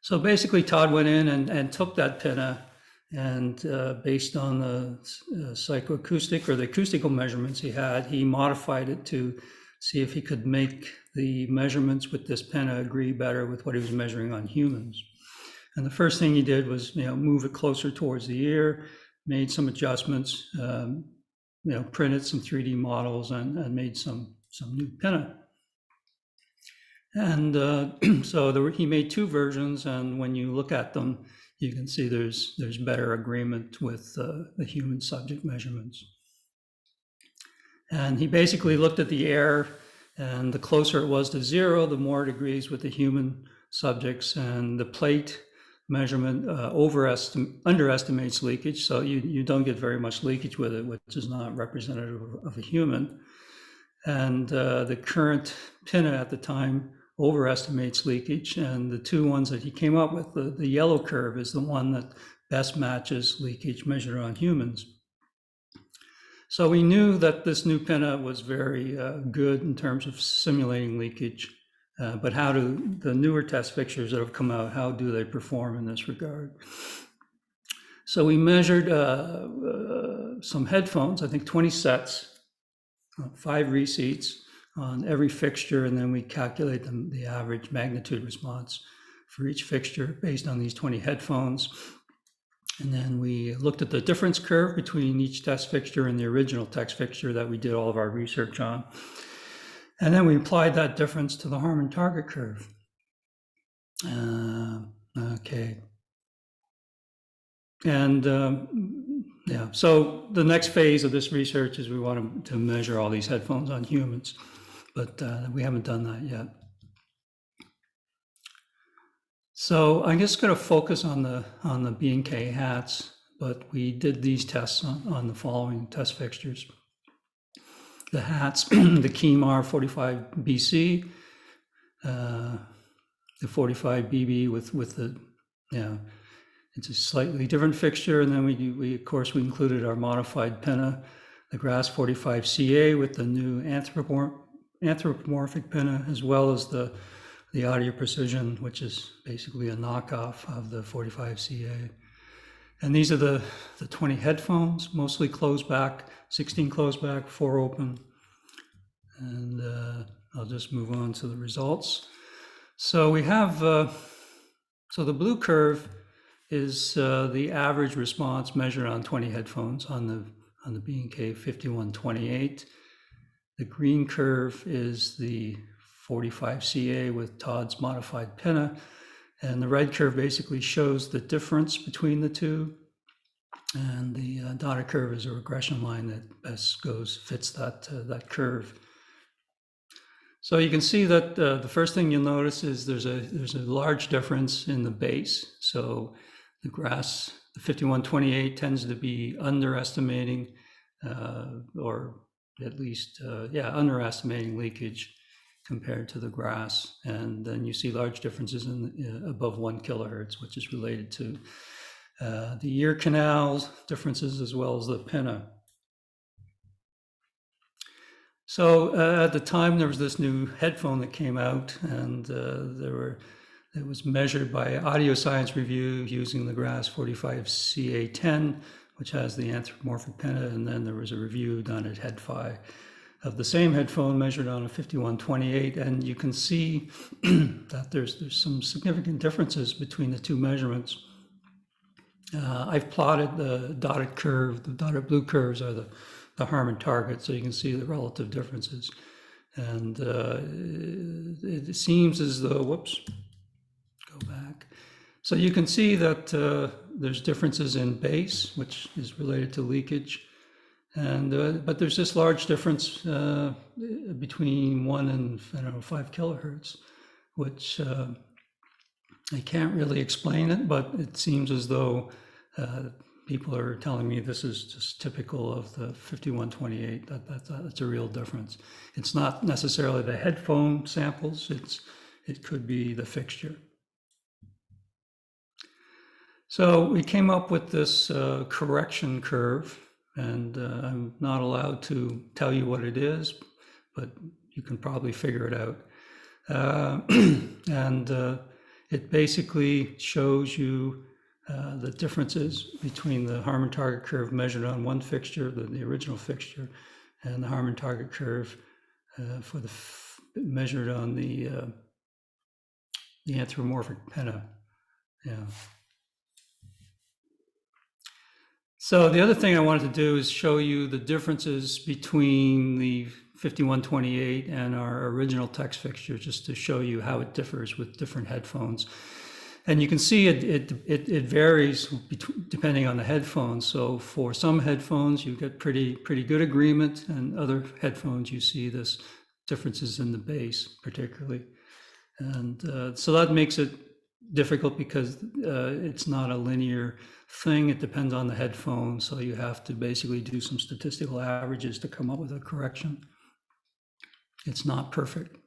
Speaker 1: So basically, Todd went in and took that pinna, and based on the psychoacoustic or the acoustical measurements he had, he modified it to see if he could make the measurements with this pinna agree better with what he was measuring on humans. And the first thing he did was, move it closer towards the ear, made some adjustments, printed some 3D models and made some new pinna. And so he made 2 versions, and when you look at them, you can see there's better agreement with the human subject measurements. And he basically looked at the air, and the closer it was to 0, the more it agrees with the human subjects, and the plate measurement underestimates leakage, so you don't get very much leakage with it, which is not representative of a human. And the current pinna at the time overestimates leakage, and the 2 ones that he came up with, the yellow curve is the one that best matches leakage measured on humans. So we knew that this new pinna was very good in terms of simulating leakage, but how do the newer test fixtures that have come out, how do they perform in this regard? So we measured some headphones, I think 20 sets, 5 reseats on every fixture, and then we calculate the average magnitude response for each fixture based on these 20 headphones. And then we looked at the difference curve between each test fixture and the original test fixture that we did all of our research on. And then we applied that difference to the Harman target curve. Okay. And yeah, so the next phase of this research is we want to measure all these headphones on humans, but we haven't done that yet. So I'm just going to focus on the B&K hats, but we did these tests on the following test fixtures. The hats, the Keymar 45BC, the 45BB with the, yeah, it's a slightly different fixture. And then we of course, we included our modified pinna, the Grass 45CA with the new anthropomorphic pinna, as well as the Audio Precision, which is basically a knockoff of the 45CA. And these are the 20 headphones, mostly closed back, 16 closed back, 4 open. And I'll just move on to the results. So we have, so the blue curve is the average response measured on 20 headphones on the B&K 5128. The green curve is the 45CA with Todd's modified pinna, and the red curve basically shows the difference between the two, and the dotted curve is a regression line that best fits that curve. So you can see that the first thing you'll notice is there's a large difference in the bass. So the Grass, the 5128 tends to be underestimating, or at least, underestimating leakage compared to the Grass. And then you see large differences in above 1 kilohertz, which is related to the ear canals differences as well as the pinna. So at the time, there was this new headphone that came out, and it was measured by Audio Science Review using the Grass 45CA10, which has the anthropomorphic pinna, and then there was a review done at HeadFi of the same headphone measured on a 5128, and you can see that there's some significant differences between the two measurements. I've plotted the dotted curve. The dotted blue curves are the Harman target, so you can see the relative differences. And it seems as though, whoops, go back. So you can see that there's differences in bass, which is related to leakage. And but there's this large difference between 1 and 5 kilohertz, which I can't really explain it, but it seems as though people are telling me this is just typical of the 5128. That's a real difference. It's not necessarily the headphone samples. It could be the fixture. So we came up with this correction curve, and I'm not allowed to tell you what it is, but you can probably figure it out. It basically shows you the differences between the Harman target curve measured on one fixture, the original fixture, and the Harman target curve for measured on the anthropomorphic pinna. Yeah. So the other thing I wanted to do is show you the differences between the 5128 and our original text fixture, just to show you how it differs with different headphones. And you can see it varies depending on the headphones. So for some headphones, you get pretty good agreement, and other headphones, you see this differences in the bass particularly. And so that makes it difficult because it's not a linear thing. It depends on the headphone. So you have to basically do some statistical averages to come up with a correction. It's not perfect.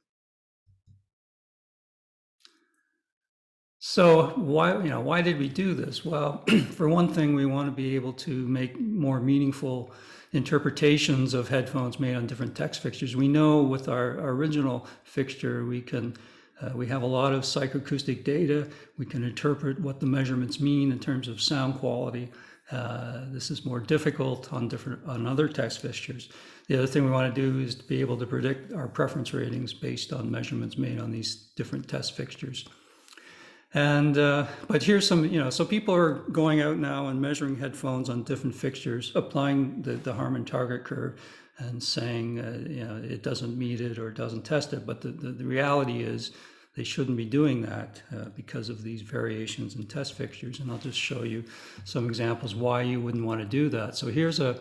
Speaker 1: So why did we do this? Well, for one thing, we want to be able to make more meaningful interpretations of headphones made on different text fixtures. We know with our original fixture, we have a lot of psychoacoustic data. We can interpret what the measurements mean in terms of sound quality. This is more difficult on other text fixtures. The other thing we want to do is to be able to predict our preference ratings based on measurements made on these different test fixtures. And but here's some, so people are going out now and measuring headphones on different fixtures, applying the Harman target curve, and saying it doesn't meet it or it doesn't test it. But the reality is they shouldn't be doing that because of these variations in test fixtures. And I'll just show you some examples why you wouldn't want to do that. So here's a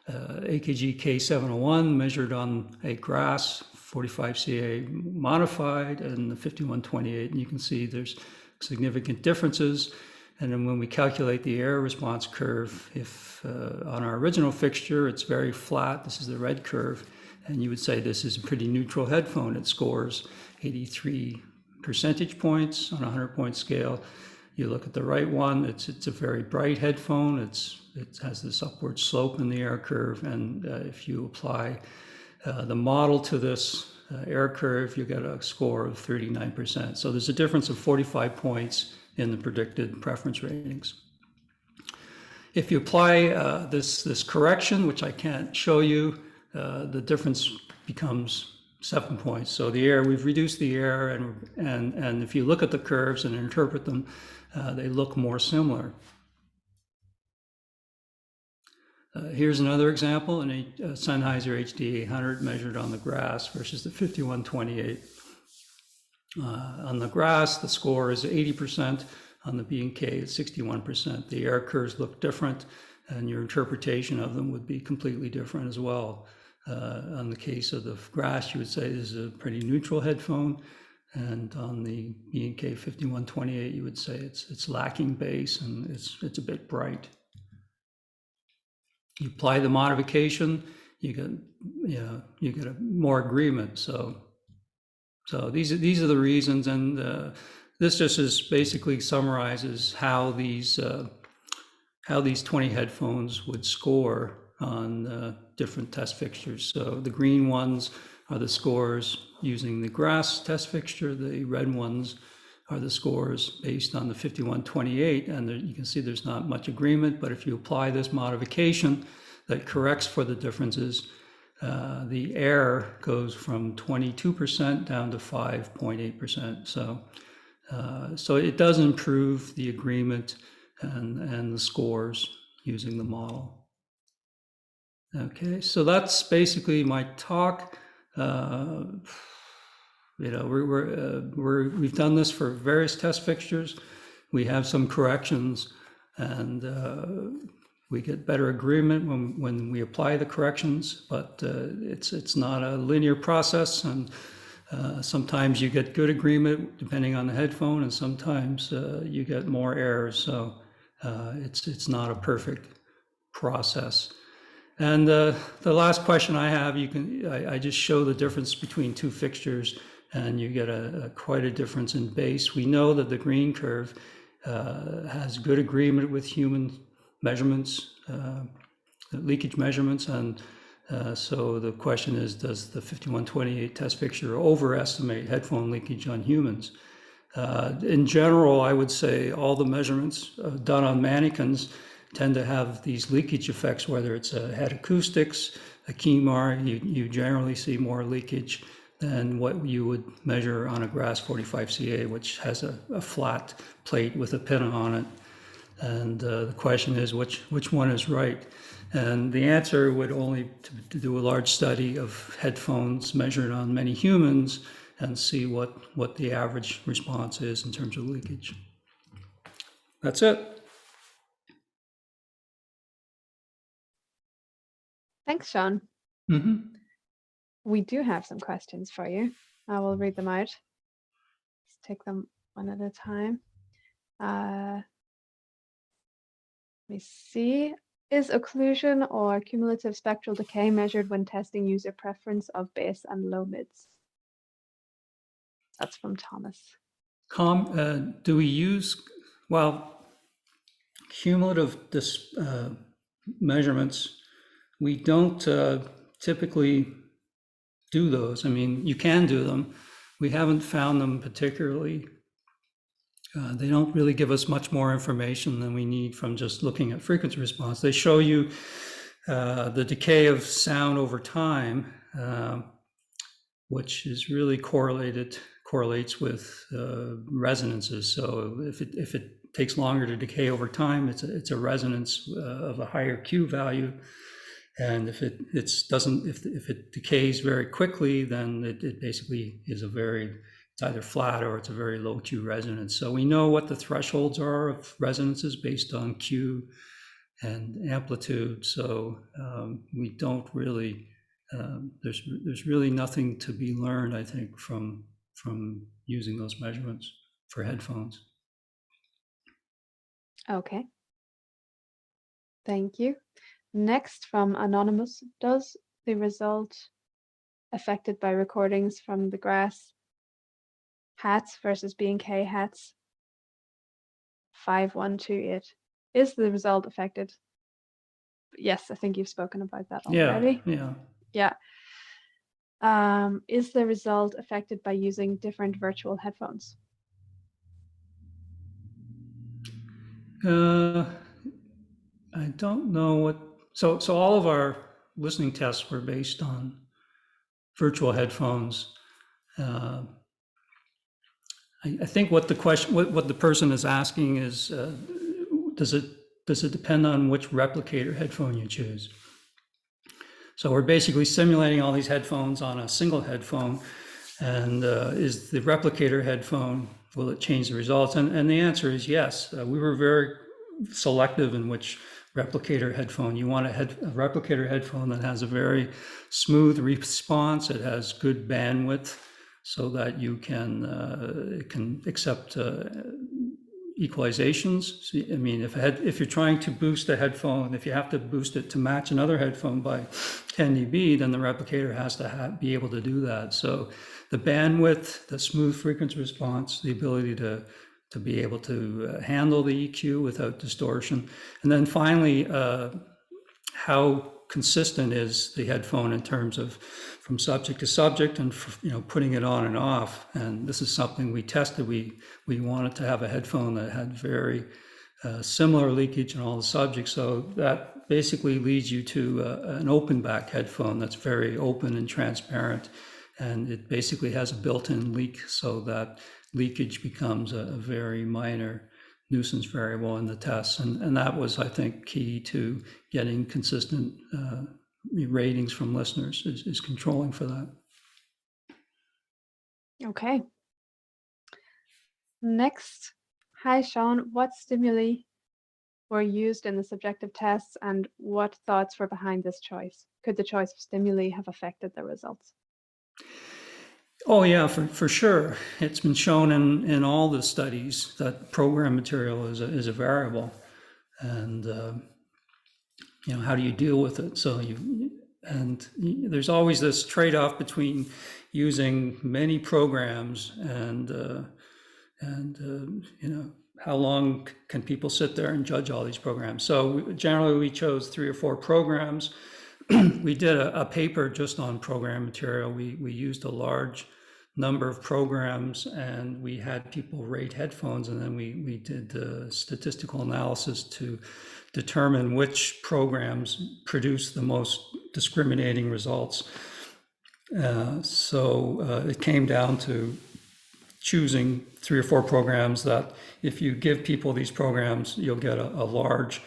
Speaker 1: AKG K701 measured on a grass 45 CA modified and the 5128, and you can see there's significant differences. And then when we calculate the air response curve, if on our original fixture it's very flat, this is the red curve, and you would say this is a pretty neutral headphone. It scores 83 percentage points on a 100-point scale. You look at the right one, it's a very bright headphone. It has this upward slope in the air curve, and if you apply the model to this air curve, you get a score of 39%. So there's a difference of 45 points in the predicted preference ratings. If you apply this correction, which I can't show you, the difference becomes 7 points. So the air, we've reduced the air, and if you look at the curves and interpret them, they look more similar. Here's another example, a Sennheiser HD 800 measured on the grass versus the 5128. On the grass, the score is 80%. On the B&K, it's 61%. The air curves look different, and your interpretation of them would be completely different as well. On the case of the grass, you would say this is a pretty neutral headphone, and on the B&K 5128, you would say it's lacking bass and it's a bit bright. You apply the modification, you get a more agreement. So these are the reasons, and this just basically summarizes how these 20 headphones would score on different test fixtures. So the green ones are the scores using the grass test fixture. The red ones are the scores based on the 5128, and you can see there's not much agreement, but if you apply this modification that corrects for the differences, the air goes from 22% down to 5.8%. So it does improve the agreement and the scores using the model. Okay, so that's basically my talk. We've done this for various test fixtures. We have some corrections, and we get better agreement when we apply the corrections, but it's not a linear process, and sometimes you get good agreement depending on the headphone, and sometimes you get more errors. So it's not a perfect process. And the last question I have, I just show the difference between two fixtures, and you get quite a difference in bass. We know that the green curve has good agreement with human measurements, leakage measurements, and so the question is, does the 5128 test fixture overestimate headphone leakage on humans? In general, I would say all the measurements done on mannequins tend to have these leakage effects, whether it's a head acoustics, a KEMAR, you generally see more leakage than what you would measure on a grass 45CA, which has a flat plate with a pin on it. And the question is, which one is right? And the answer would only to do a large study of headphones measured on many humans and see what the average response is in terms of leakage. That's it.
Speaker 2: Thanks, Sean.
Speaker 1: Mm-hmm.
Speaker 2: We do have some questions for you. I will read them out. Let's take them one at a time. Let me see. Is occlusion or cumulative spectral decay measured when testing user preference of bass and low mids? That's from Thomas.
Speaker 1: Do we use, well, cumulative measurements? We don't typically do those. I mean, you can do them. We haven't found them particularly. They don't really give us much more information than we need from just looking at frequency response. They show you the decay of sound over time, which is really correlates with resonances. So if it takes longer to decay over time, it's a resonance of a higher Q value. And if it decays very quickly, then it basically is a very either flat or it's a very low Q resonance. So we know what the thresholds are of resonances based on Q and amplitude. So we don't really, there's really nothing to be learned, I think, from using those measurements for headphones.
Speaker 2: Okay. Thank you. Next, from Anonymous, does the result affected by recordings from the grass hats versus B&K hats 5128, is the result affected? Yes, I think you've spoken about that already.
Speaker 1: Yeah.
Speaker 2: Is the result affected by using different virtual headphones?
Speaker 1: I don't know what, so all of our listening tests were based on virtual headphones. I think what the question, what the person is asking is, does it depend on which replicator headphone you choose? So we're basically simulating all these headphones on a single headphone, and is the replicator headphone, will it change the results? And the answer is yes. We were very selective in which replicator headphone. You want a replicator headphone that has a very smooth response. It has good bandwidth, so that you can it can accept equalizations. So, I mean, if you're trying to boost a headphone, if you have to boost it to match another headphone by 10 dB, then the replicator has to be able to do that. So the bandwidth, the smooth frequency response, the ability to be able to handle the EQ without distortion, and then finally, how consistent is the headphone in terms of from subject to subject, and putting it on and off. And this is something we tested. We wanted to have a headphone that had very similar leakage in all the subjects. So that basically leads you to an open back headphone that's very open and transparent, and it basically has a built-in leak, so that leakage becomes a very minor nuisance variable in the tests. And that was, I think, key to getting consistent ratings from listeners, is controlling for that.
Speaker 2: Okay. Next, hi Sean, what stimuli were used in the subjective tests, and what thoughts were behind this choice? Could the choice of stimuli have affected the results?
Speaker 1: Oh yeah, for sure. It's been shown in all the studies that program material is a variable, and how do you deal with it? So there's always this trade-off between using many programs and how long can people sit there and judge all these programs? So generally we chose 3 or 4 programs. We did a paper just on program material. We used a large number of programs, and we had people rate headphones, and then we did statistical analysis to determine which programs produce the most discriminating results. So it came down to choosing 3 or 4 programs that, if you give people these programs, you'll get a large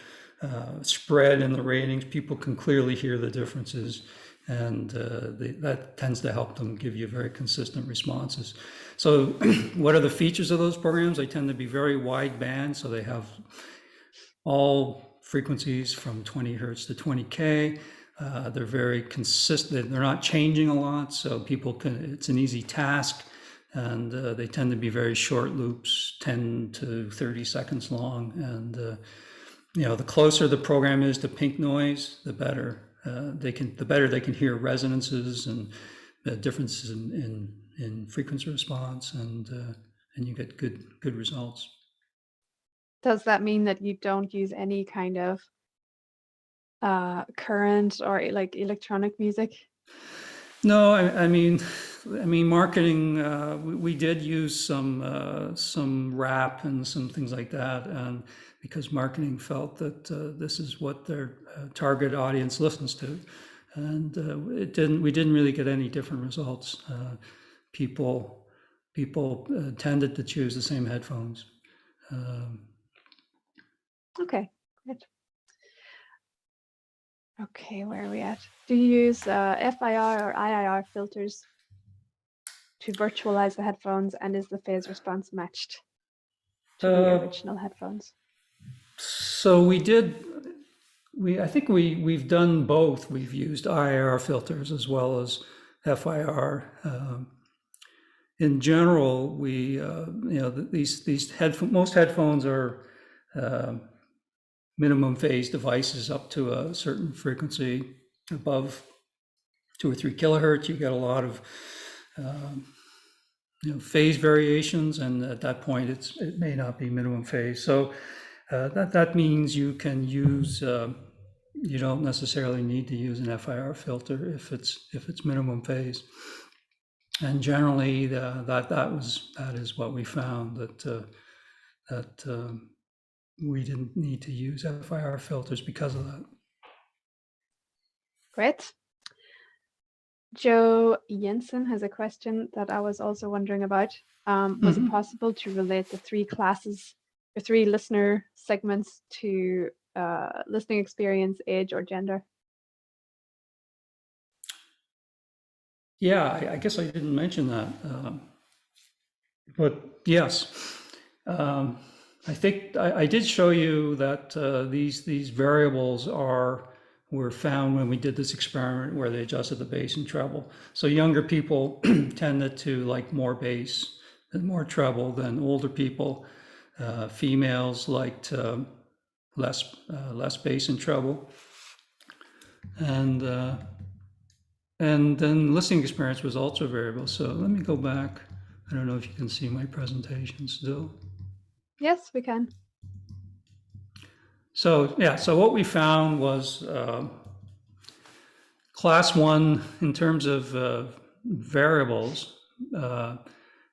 Speaker 1: spread in the ratings. People can clearly hear the differences, and that tends to help them give you very consistent responses. So what are the features of those programs? They tend to be very wide band, so they have all frequencies from 20 hertz to 20K. They're very consistent. They're not changing a lot, so people can, it's an easy task. And they tend to be very short loops, 10 to 30 seconds long. And the closer the program is to pink noise, the better they can hear resonances and differences in frequency response, and you get good results.
Speaker 2: Does that mean that you don't use any kind of current or like electronic music?
Speaker 1: No, I mean, marketing. We did use some rap and some things like that, and because marketing felt that this is what their target audience listens to, and we didn't really get any different results. People tended to choose the same headphones.
Speaker 2: Okay, great. Okay, where are we at? Do you use FIR or IIR filters to virtualize the headphones, and is the phase response matched to the original headphones?
Speaker 1: So I think we've done both. We've used IR filters as well as FIR. In general, most headphones are minimum phase devices up to a certain frequency. Above 2 or 3 kilohertz, you get a lot of phase variations, and at that point, it may not be minimum phase. So that means you can use. You don't necessarily need to use an FIR filter if it's minimum phase. And generally, that is what we found, that we didn't need to use FIR filters because of that.
Speaker 2: Great. Joe Jensen has a question that I was also wondering about. Was it possible to relate the 3 classes or 3 listener segments to listening experience, age, or gender?
Speaker 1: Yeah, I guess I didn't mention that, but yes, I think I did show you that these variables were found when we did this experiment where they adjusted the bass and treble. So younger people tended to like more bass and more treble than older people. Females liked less bass and treble, and then listening experience was also variable. So let me go back. I don't know if you can see my presentation still.
Speaker 2: Yes, we can.
Speaker 1: So yeah, so what we found was class 1 in terms of variables.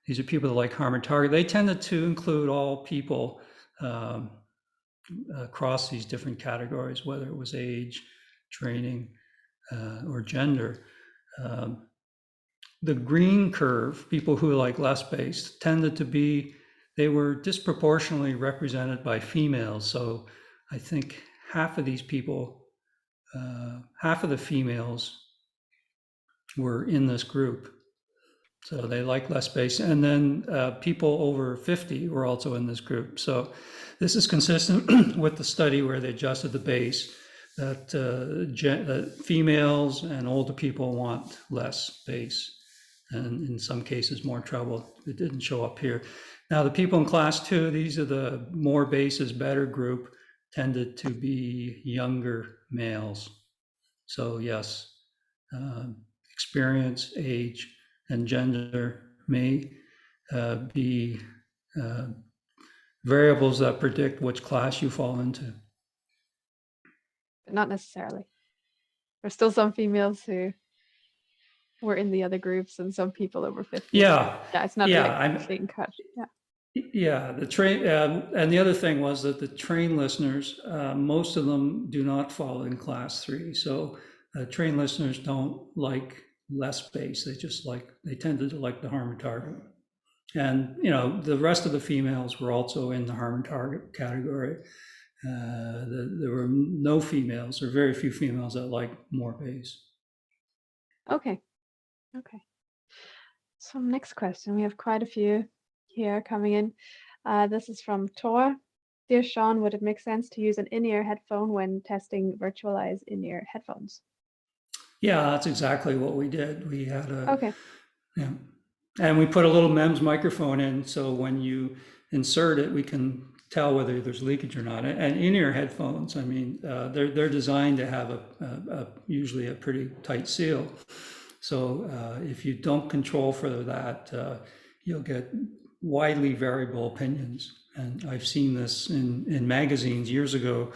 Speaker 1: These are people that like harm and target. They tended to include all people across these different categories, whether it was age, training, or gender. The green curve, people who like less bass, tended to be, they were disproportionately represented by females. So I think half of these people, half of the females were in this group. So they like less bass. And then people over 50 were also in this group. So this is consistent with the study where they adjusted the bass, that females and older people want less bass, and in some cases more treble. It didn't show up here. Now the people in class 2, these are the more bass is better group, tended to be younger males. So yes, experience, age, and gender may be variables that predict which class you fall into.
Speaker 2: But not necessarily. There's still some females who were in the other groups and some people over 50.
Speaker 1: Yeah.
Speaker 2: Yeah, it's not like clean cut. Yeah.
Speaker 1: Yeah, the train, and the other thing was that the trained listeners, most of them do not fall in class 3. So trained listeners don't like less bass. They tended to like the harm and target. And, the rest of the females were also in the harm and target category. There were no females, or very few females, that like more bass.
Speaker 2: Okay. So next question, we have quite a few here coming in. This is from Tor. Dear Sean, would it make sense to use an in-ear headphone when testing virtualized in-ear headphones?
Speaker 1: Yeah, that's exactly what we did. We had
Speaker 2: Okay.
Speaker 1: Yeah. And we put a little MEMS microphone in, so when you insert it, we can tell whether there's leakage or not. And in-ear headphones, I mean, they're designed to have usually a pretty tight seal. So if you don't control for that, you'll get widely variable opinions. And I've seen this in magazines years ago.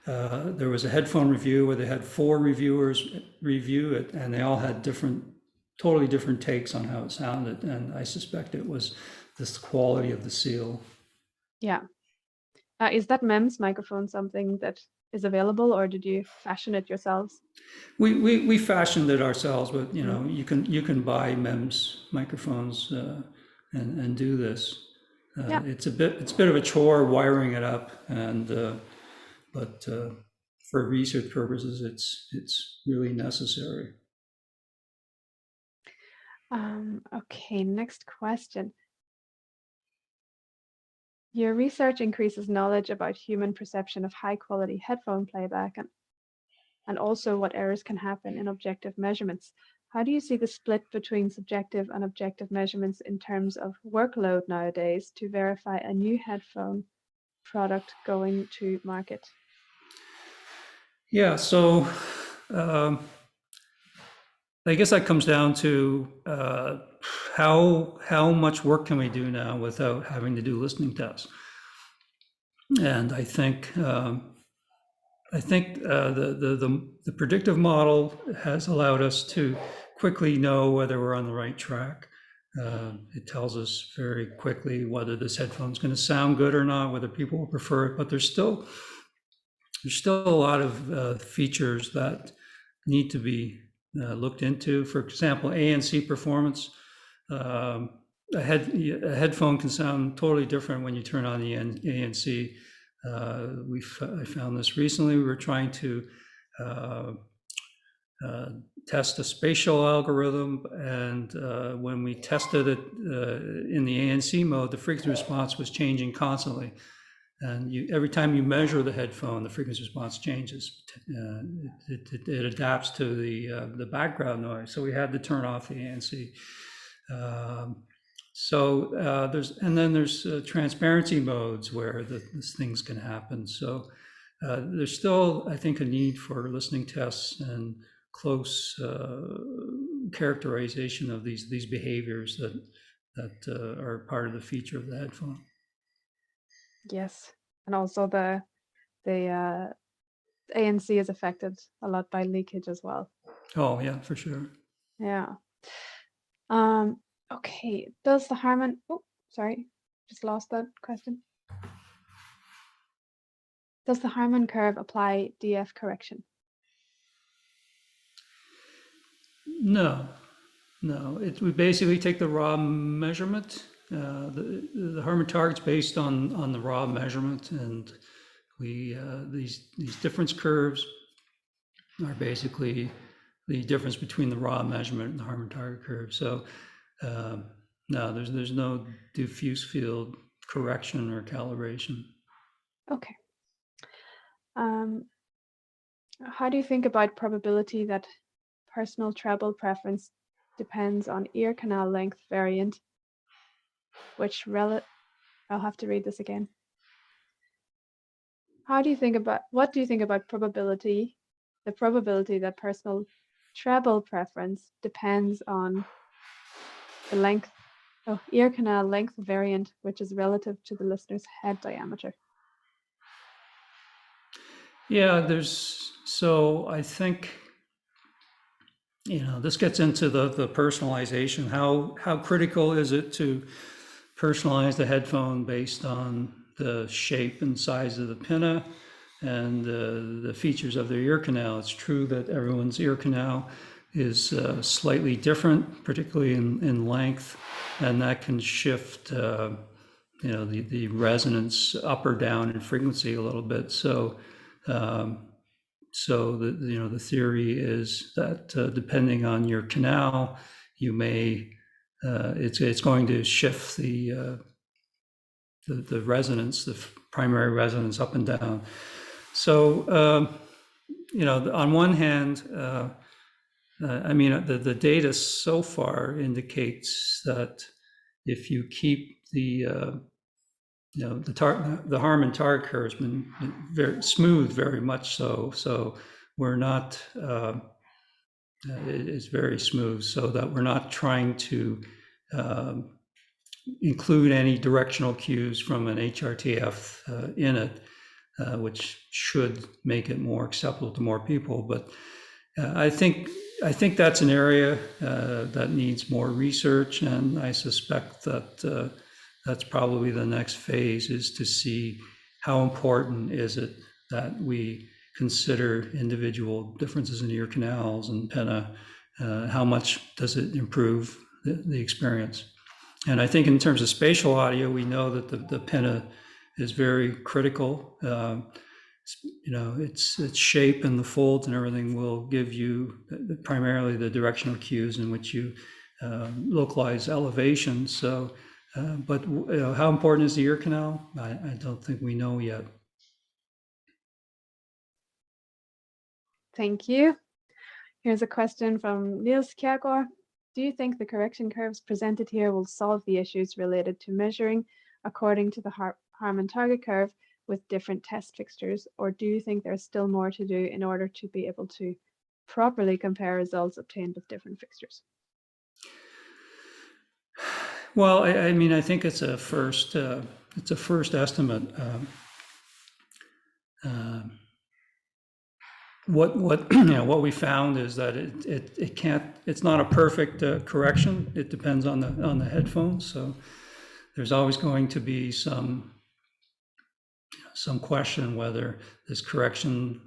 Speaker 1: There was a headphone review where they had 4 reviewers review it, and they all had totally different takes on how it sounded. And I suspect it was this quality of the seal.
Speaker 2: Yeah. Is that MEMS microphone something that is available, or did you fashion it yourselves?
Speaker 1: We fashioned it ourselves, but you can buy MEMS microphones and do this.
Speaker 2: Yeah.
Speaker 1: It's a bit of a chore wiring it up, but for research purposes, it's really necessary.
Speaker 2: Okay, next question. Your research increases knowledge about human perception of high quality headphone playback and also what errors can happen in objective measurements. How do you see the split between subjective and objective measurements in terms of workload nowadays to verify a new headphone product going to market?
Speaker 1: Yeah, so I guess that comes down to how much work can we do now without having to do listening tests? And I think the predictive model has allowed us to quickly know whether we're on the right track. It tells us very quickly whether this headphone is going to sound good or not, whether people will prefer it. But there's still a lot of features that need to be looked into. For example, ANC performance. A headphone can sound totally different when you turn on the ANC. I found this recently. We were trying to test a spatial algorithm, and when we tested it in the ANC mode, the frequency response was changing constantly. And every time you measure the headphone, the frequency response changes. It adapts to the background noise. So we had to turn off the ANC. There's transparency modes where these things can happen. So there's still, I think, a need for listening tests and close characterization of these behaviors that are part of the feature of the headphone.
Speaker 2: Yes, and also the ANC is affected a lot by leakage as well.
Speaker 1: Oh yeah, for sure.
Speaker 2: Yeah. Okay, does the Harman, oh, sorry, just lost that question. Does the Harman curve apply DF correction?
Speaker 1: No. We basically take the raw measurement. The Harman target's based on the raw measurement, and these difference curves are basically the difference between the raw measurement and the Harman target curve. So no, there's no diffuse field correction or calibration.
Speaker 2: Okay. How do you think about probability that personal treble preference depends on ear canal length variant, I'll have to read this again. What do you think about probability, the probability that personal treble preference depends on the length of ear canal length variant, which is relative to the listener's head diameter?
Speaker 1: Yeah, I think, this gets into the personalization. How critical is it to personalize the headphone based on the shape and size of the pinna and the features of their ear canal? It's true that everyone's ear canal is slightly different, particularly in length, and that can shift the resonance up or down in frequency a little bit. So the theory is that depending on your canal, you may it's going to shift the resonance, the primary resonance, up and down. So on one hand, the data so far indicates that if you keep the Harman target curve has been very smooth, very much so. So we're not, it's very smooth, so that we're not trying to include any directional cues from an HRTF in it, which should make it more acceptable to more people. But I think that's an area that needs more research, and I suspect that that's probably the next phase, is to see how important is it that we consider individual differences in ear canals and pinna. How much does it improve the experience? And I think in terms of spatial audio, we know that the pinna is very critical. Its shape and the folds and everything will give you primarily the directional cues in which you localized elevation. So, but how important is the ear canal? I don't think we know yet.
Speaker 2: Thank you. Here's a question from Niels Kjærgaard. Do you think the correction curves presented here will solve the issues related to measuring according to the Harman target curve with different test fixtures, or do you think there's still more to do in order to be able to properly compare results obtained with different fixtures?
Speaker 1: Well, I mean, I think it's a first estimate. What we found is that it can't. It's not a perfect correction. It depends on the headphones. So there's always going to be some question whether this correction,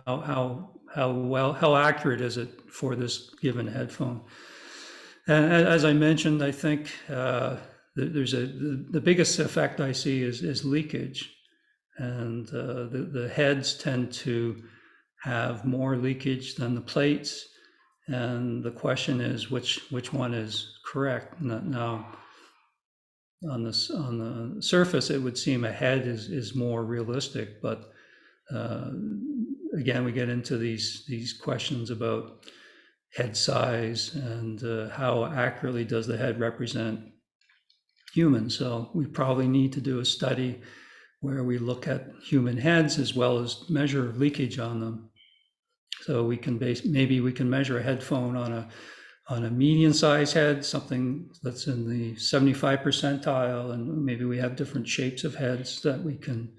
Speaker 1: how accurate is it for this given headphone. And as I mentioned, I think there's the biggest effect I see is leakage, and the heads tend to have more leakage than the plates, and the question is which one is correct. Now, on the surface, it would seem a head is more realistic, but again, we get into these questions about head size and how accurately does the head represent humans. So we probably need to do a study where we look at human heads as well as measure leakage on them. So we can maybe we can measure a headphone on a median-sized head, something that's in the 75 percentile, and maybe we have different shapes of heads that we can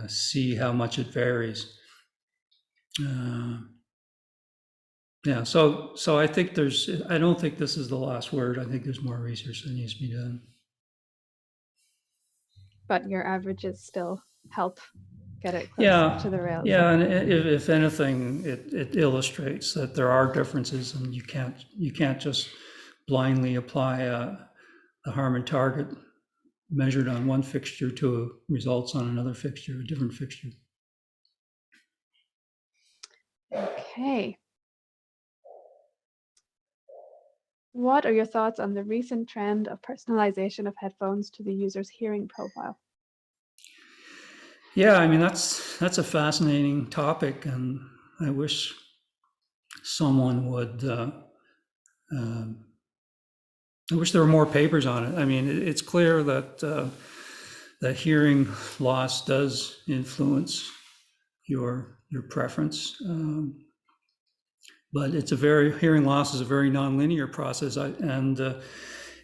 Speaker 1: see how much it varies. Yeah, so I think I don't think this is the last word. I think there's more research that needs to be done.
Speaker 2: But your averages still help get it closer to the rails.
Speaker 1: Yeah, and if anything, it illustrates that there are differences, and you can't just blindly apply the Harman target measured on one fixture to results on another fixture, a different fixture.
Speaker 2: Okay. What are your thoughts on the recent trend of personalization of headphones to the user's hearing profile?
Speaker 1: Yeah, I mean, that's a fascinating topic, and I wish someone would, I wish there were more papers on it. I mean, it's clear that that hearing loss does influence your preference. But hearing loss is a very nonlinear process, and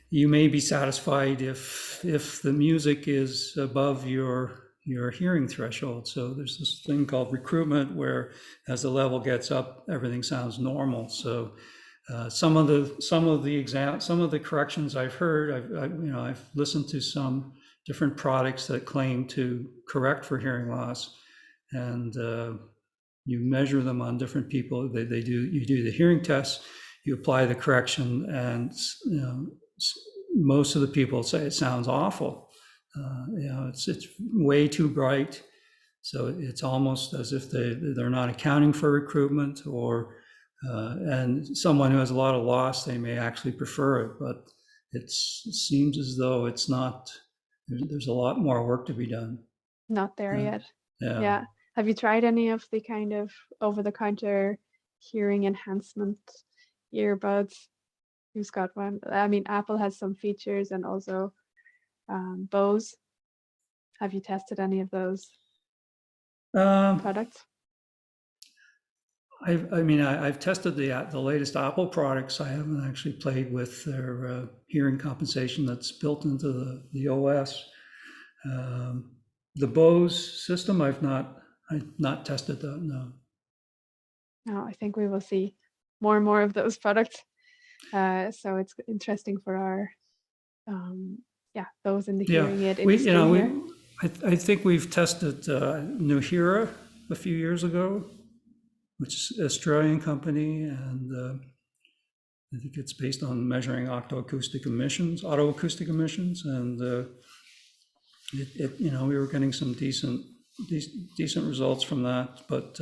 Speaker 1: you may be satisfied if the music is above your hearing threshold. So there's this thing called recruitment, where as the level gets up, everything sounds normal. So some of the corrections I've heard, I've listened to some different products that claim to correct for hearing loss, and you measure them on different people. You do the hearing test, you apply the correction, and most of the people say it sounds awful. It's way too bright, so it's almost as if they're not accounting for recruitment, or and someone who has a lot of loss, they may actually prefer it, but it seems as though it's not. There's a lot more work to be done.
Speaker 2: Not there yet.
Speaker 1: Yeah.
Speaker 2: Have you tried any of the kind of over-the-counter hearing enhancement earbuds? Who's got one? I mean, Apple has some features, and also Bose. Have you tested any of those products?
Speaker 1: I've tested the latest Apple products. I haven't actually played with their hearing compensation that's built into the OS. The Bose system, I've not tested that. No.
Speaker 2: No, I think we will see more and more of those products. So it's interesting for our those in the hearing aid industry.
Speaker 1: I think we've tested Nuheara a few years ago, which is an Australian company, and I think it's based on measuring autoacoustic emissions, and we were getting some decent results from that. But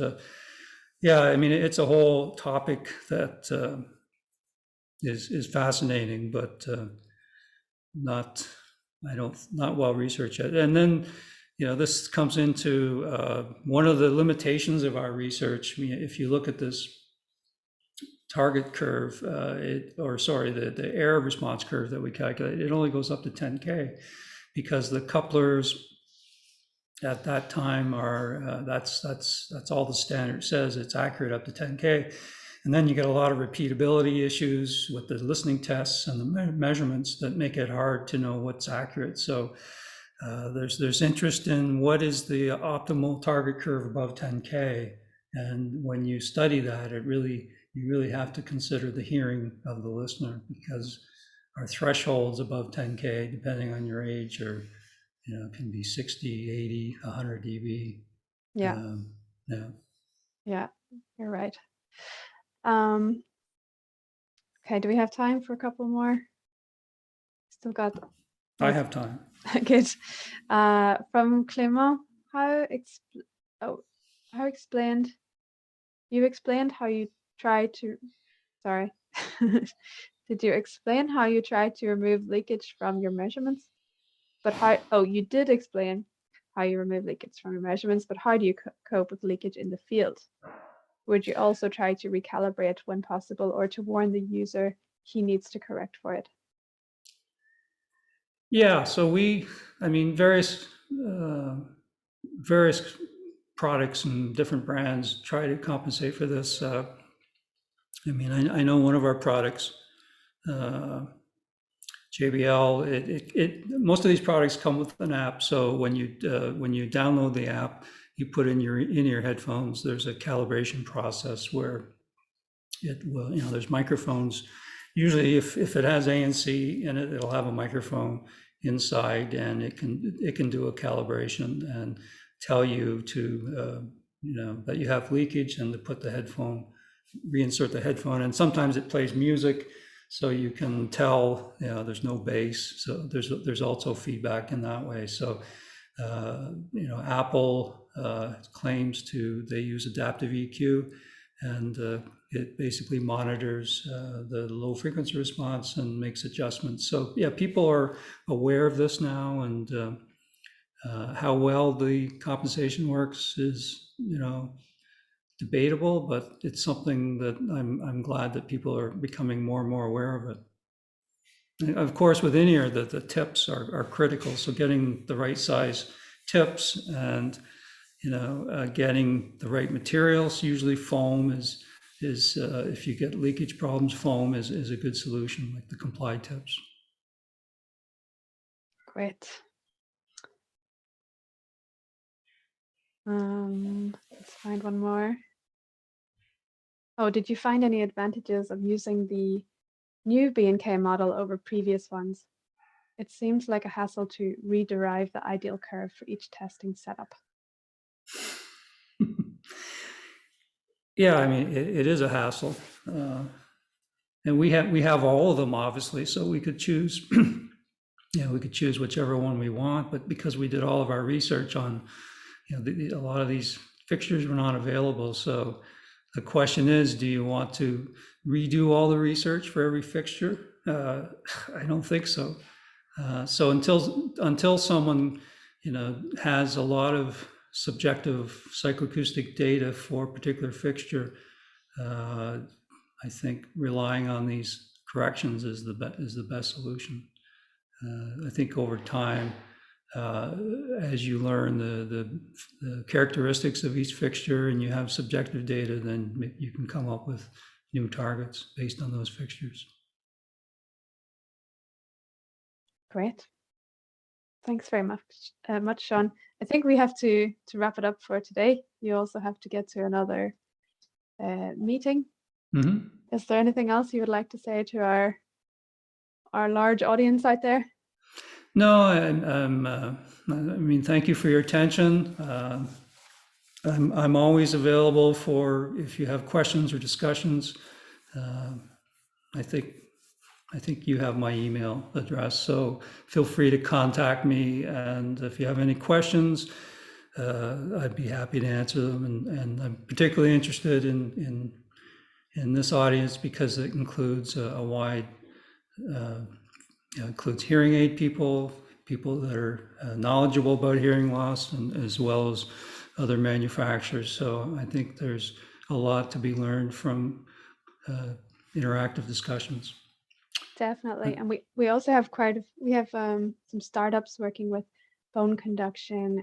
Speaker 1: yeah, I mean, it's a whole topic that is fascinating, but not well researched yet. And then, this comes into one of the limitations of our research. If you look at this target curve, the error response curve that we calculate, it only goes up to 10K, because the couplers at that time are that's all the standard says. It's accurate up to 10K. And then you get a lot of repeatability issues with the listening tests and the measurements that make it hard to know what's accurate. So there's interest in what is the optimal target curve above 10K. And when you study that, you really have to consider the hearing of the listener, because our thresholds above 10K, depending on your age, are, can be 60, 80, 100 dB.
Speaker 2: Yeah. Yeah, you're right. Okay, do we have time for a couple more? Still got.
Speaker 1: I have time.
Speaker 2: Good. From Clément, you explained how you try to. Sorry. Did you explain how you try to remove leakage from your measurements? But you did explain how you remove leakage from your measurements, but how do you cope with leakage in the field? Would you also try to recalibrate when possible, or to warn the user he needs to correct for it?
Speaker 1: Yeah, so various products and different brands try to compensate for this. I know one of our products, JBL, most of these products come with an app. So when you download the app, you put in your headphones, there's a calibration process where it will, there's microphones. Usually if it has ANC in it, it'll have a microphone inside, and it can do a calibration and tell you to, that you have leakage, and to put the headphone, reinsert the headphone. And sometimes it plays music, so you can tell, there's no bass. So there's also feedback in that way. So, Apple claims they use adaptive EQ, and it basically monitors the low frequency response and makes adjustments. So yeah, people are aware of this now, and how well the compensation works is, debatable, but it's something that I'm glad that people are becoming more and more aware of it. And of course, with in-ear, the tips are critical. So getting the right size tips, and getting the right materials. Usually foam is if you get leakage problems, foam is a good solution, like the complied tips.
Speaker 2: Great. Let's find one more. Oh, did you find any advantages of using the new B&K model over previous ones? It seems like a hassle to rederive the ideal curve for each testing setup.
Speaker 1: Yeah, it is a hassle, and we have all of them, obviously, so we could choose. We could choose whichever one we want, but because we did all of our research on, a lot of these fixtures were not available. So the question is, do you want to redo all the research for every fixture? I don't think so. So until someone, has a lot of subjective psychoacoustic data for a particular fixture, I think relying on these corrections is the best solution. I think over time, as you learn the characteristics of each fixture, and you have subjective data, then you can come up with new targets based on those fixtures.
Speaker 2: Great. Thanks very much, Sean. I think we have to wrap it up for today. You also have to get to another meeting.
Speaker 1: Mm-hmm.
Speaker 2: Is there anything else you would like to say to our large audience out there?
Speaker 1: No, thank you for your attention. I'm always available for if you have questions or discussions. I think you have my email address, so feel free to contact me. And if you have any questions, I'd be happy to answer them. And I'm particularly interested in in this audience, because it includes a wide, includes hearing aid people, people that are knowledgeable about hearing loss, and as well as other manufacturers. So I think there's a lot to be learned from interactive discussions.
Speaker 2: Definitely. And we also have we have some startups working with bone conduction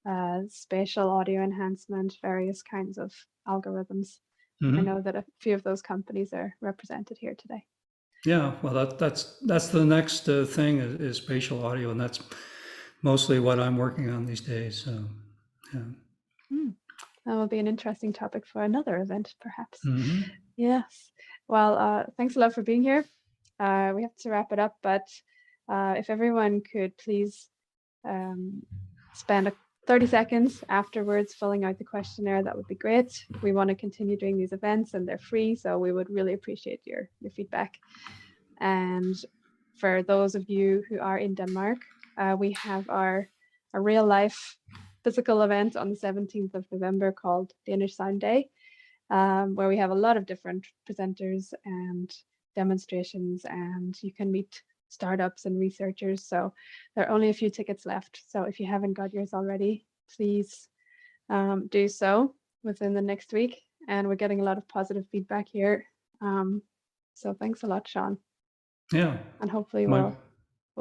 Speaker 2: and spatial audio enhancement, various kinds of algorithms. I know that a few of those companies are represented here today.
Speaker 1: Yeah, well, that's the next thing is spatial audio, and that's mostly what I'm working on these days. So, yeah.
Speaker 2: That will be an interesting topic for another event, perhaps.
Speaker 1: Mm-hmm.
Speaker 2: Yes. Well, thanks a lot for being here. We have to wrap it up, but if everyone could please spend 30 seconds afterwards filling out the questionnaire, that would be great. We want to continue doing these events and they're free, so we would really appreciate your feedback. And for those of you who are in Denmark, we have our real life physical event on the 17th of November called Danish Sound Day, where we have a lot of different presenters and demonstrations, and you can meet startups and researchers. So there are only a few tickets left. So if you haven't got yours already, please do so within the next week. And we're getting a lot of positive feedback here. So thanks a lot, Sean.
Speaker 1: Yeah.
Speaker 2: And hopefully we'll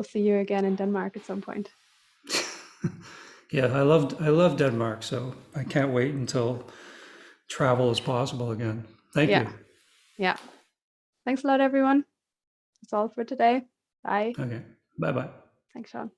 Speaker 2: see you again in Denmark at some point.
Speaker 1: Yeah, I love Denmark, so I can't wait until travel is possible again. Thank you.
Speaker 2: Yeah. Thanks a lot, everyone. That's all for today. Bye.
Speaker 1: Okay. Bye-bye.
Speaker 2: Thanks, Sean.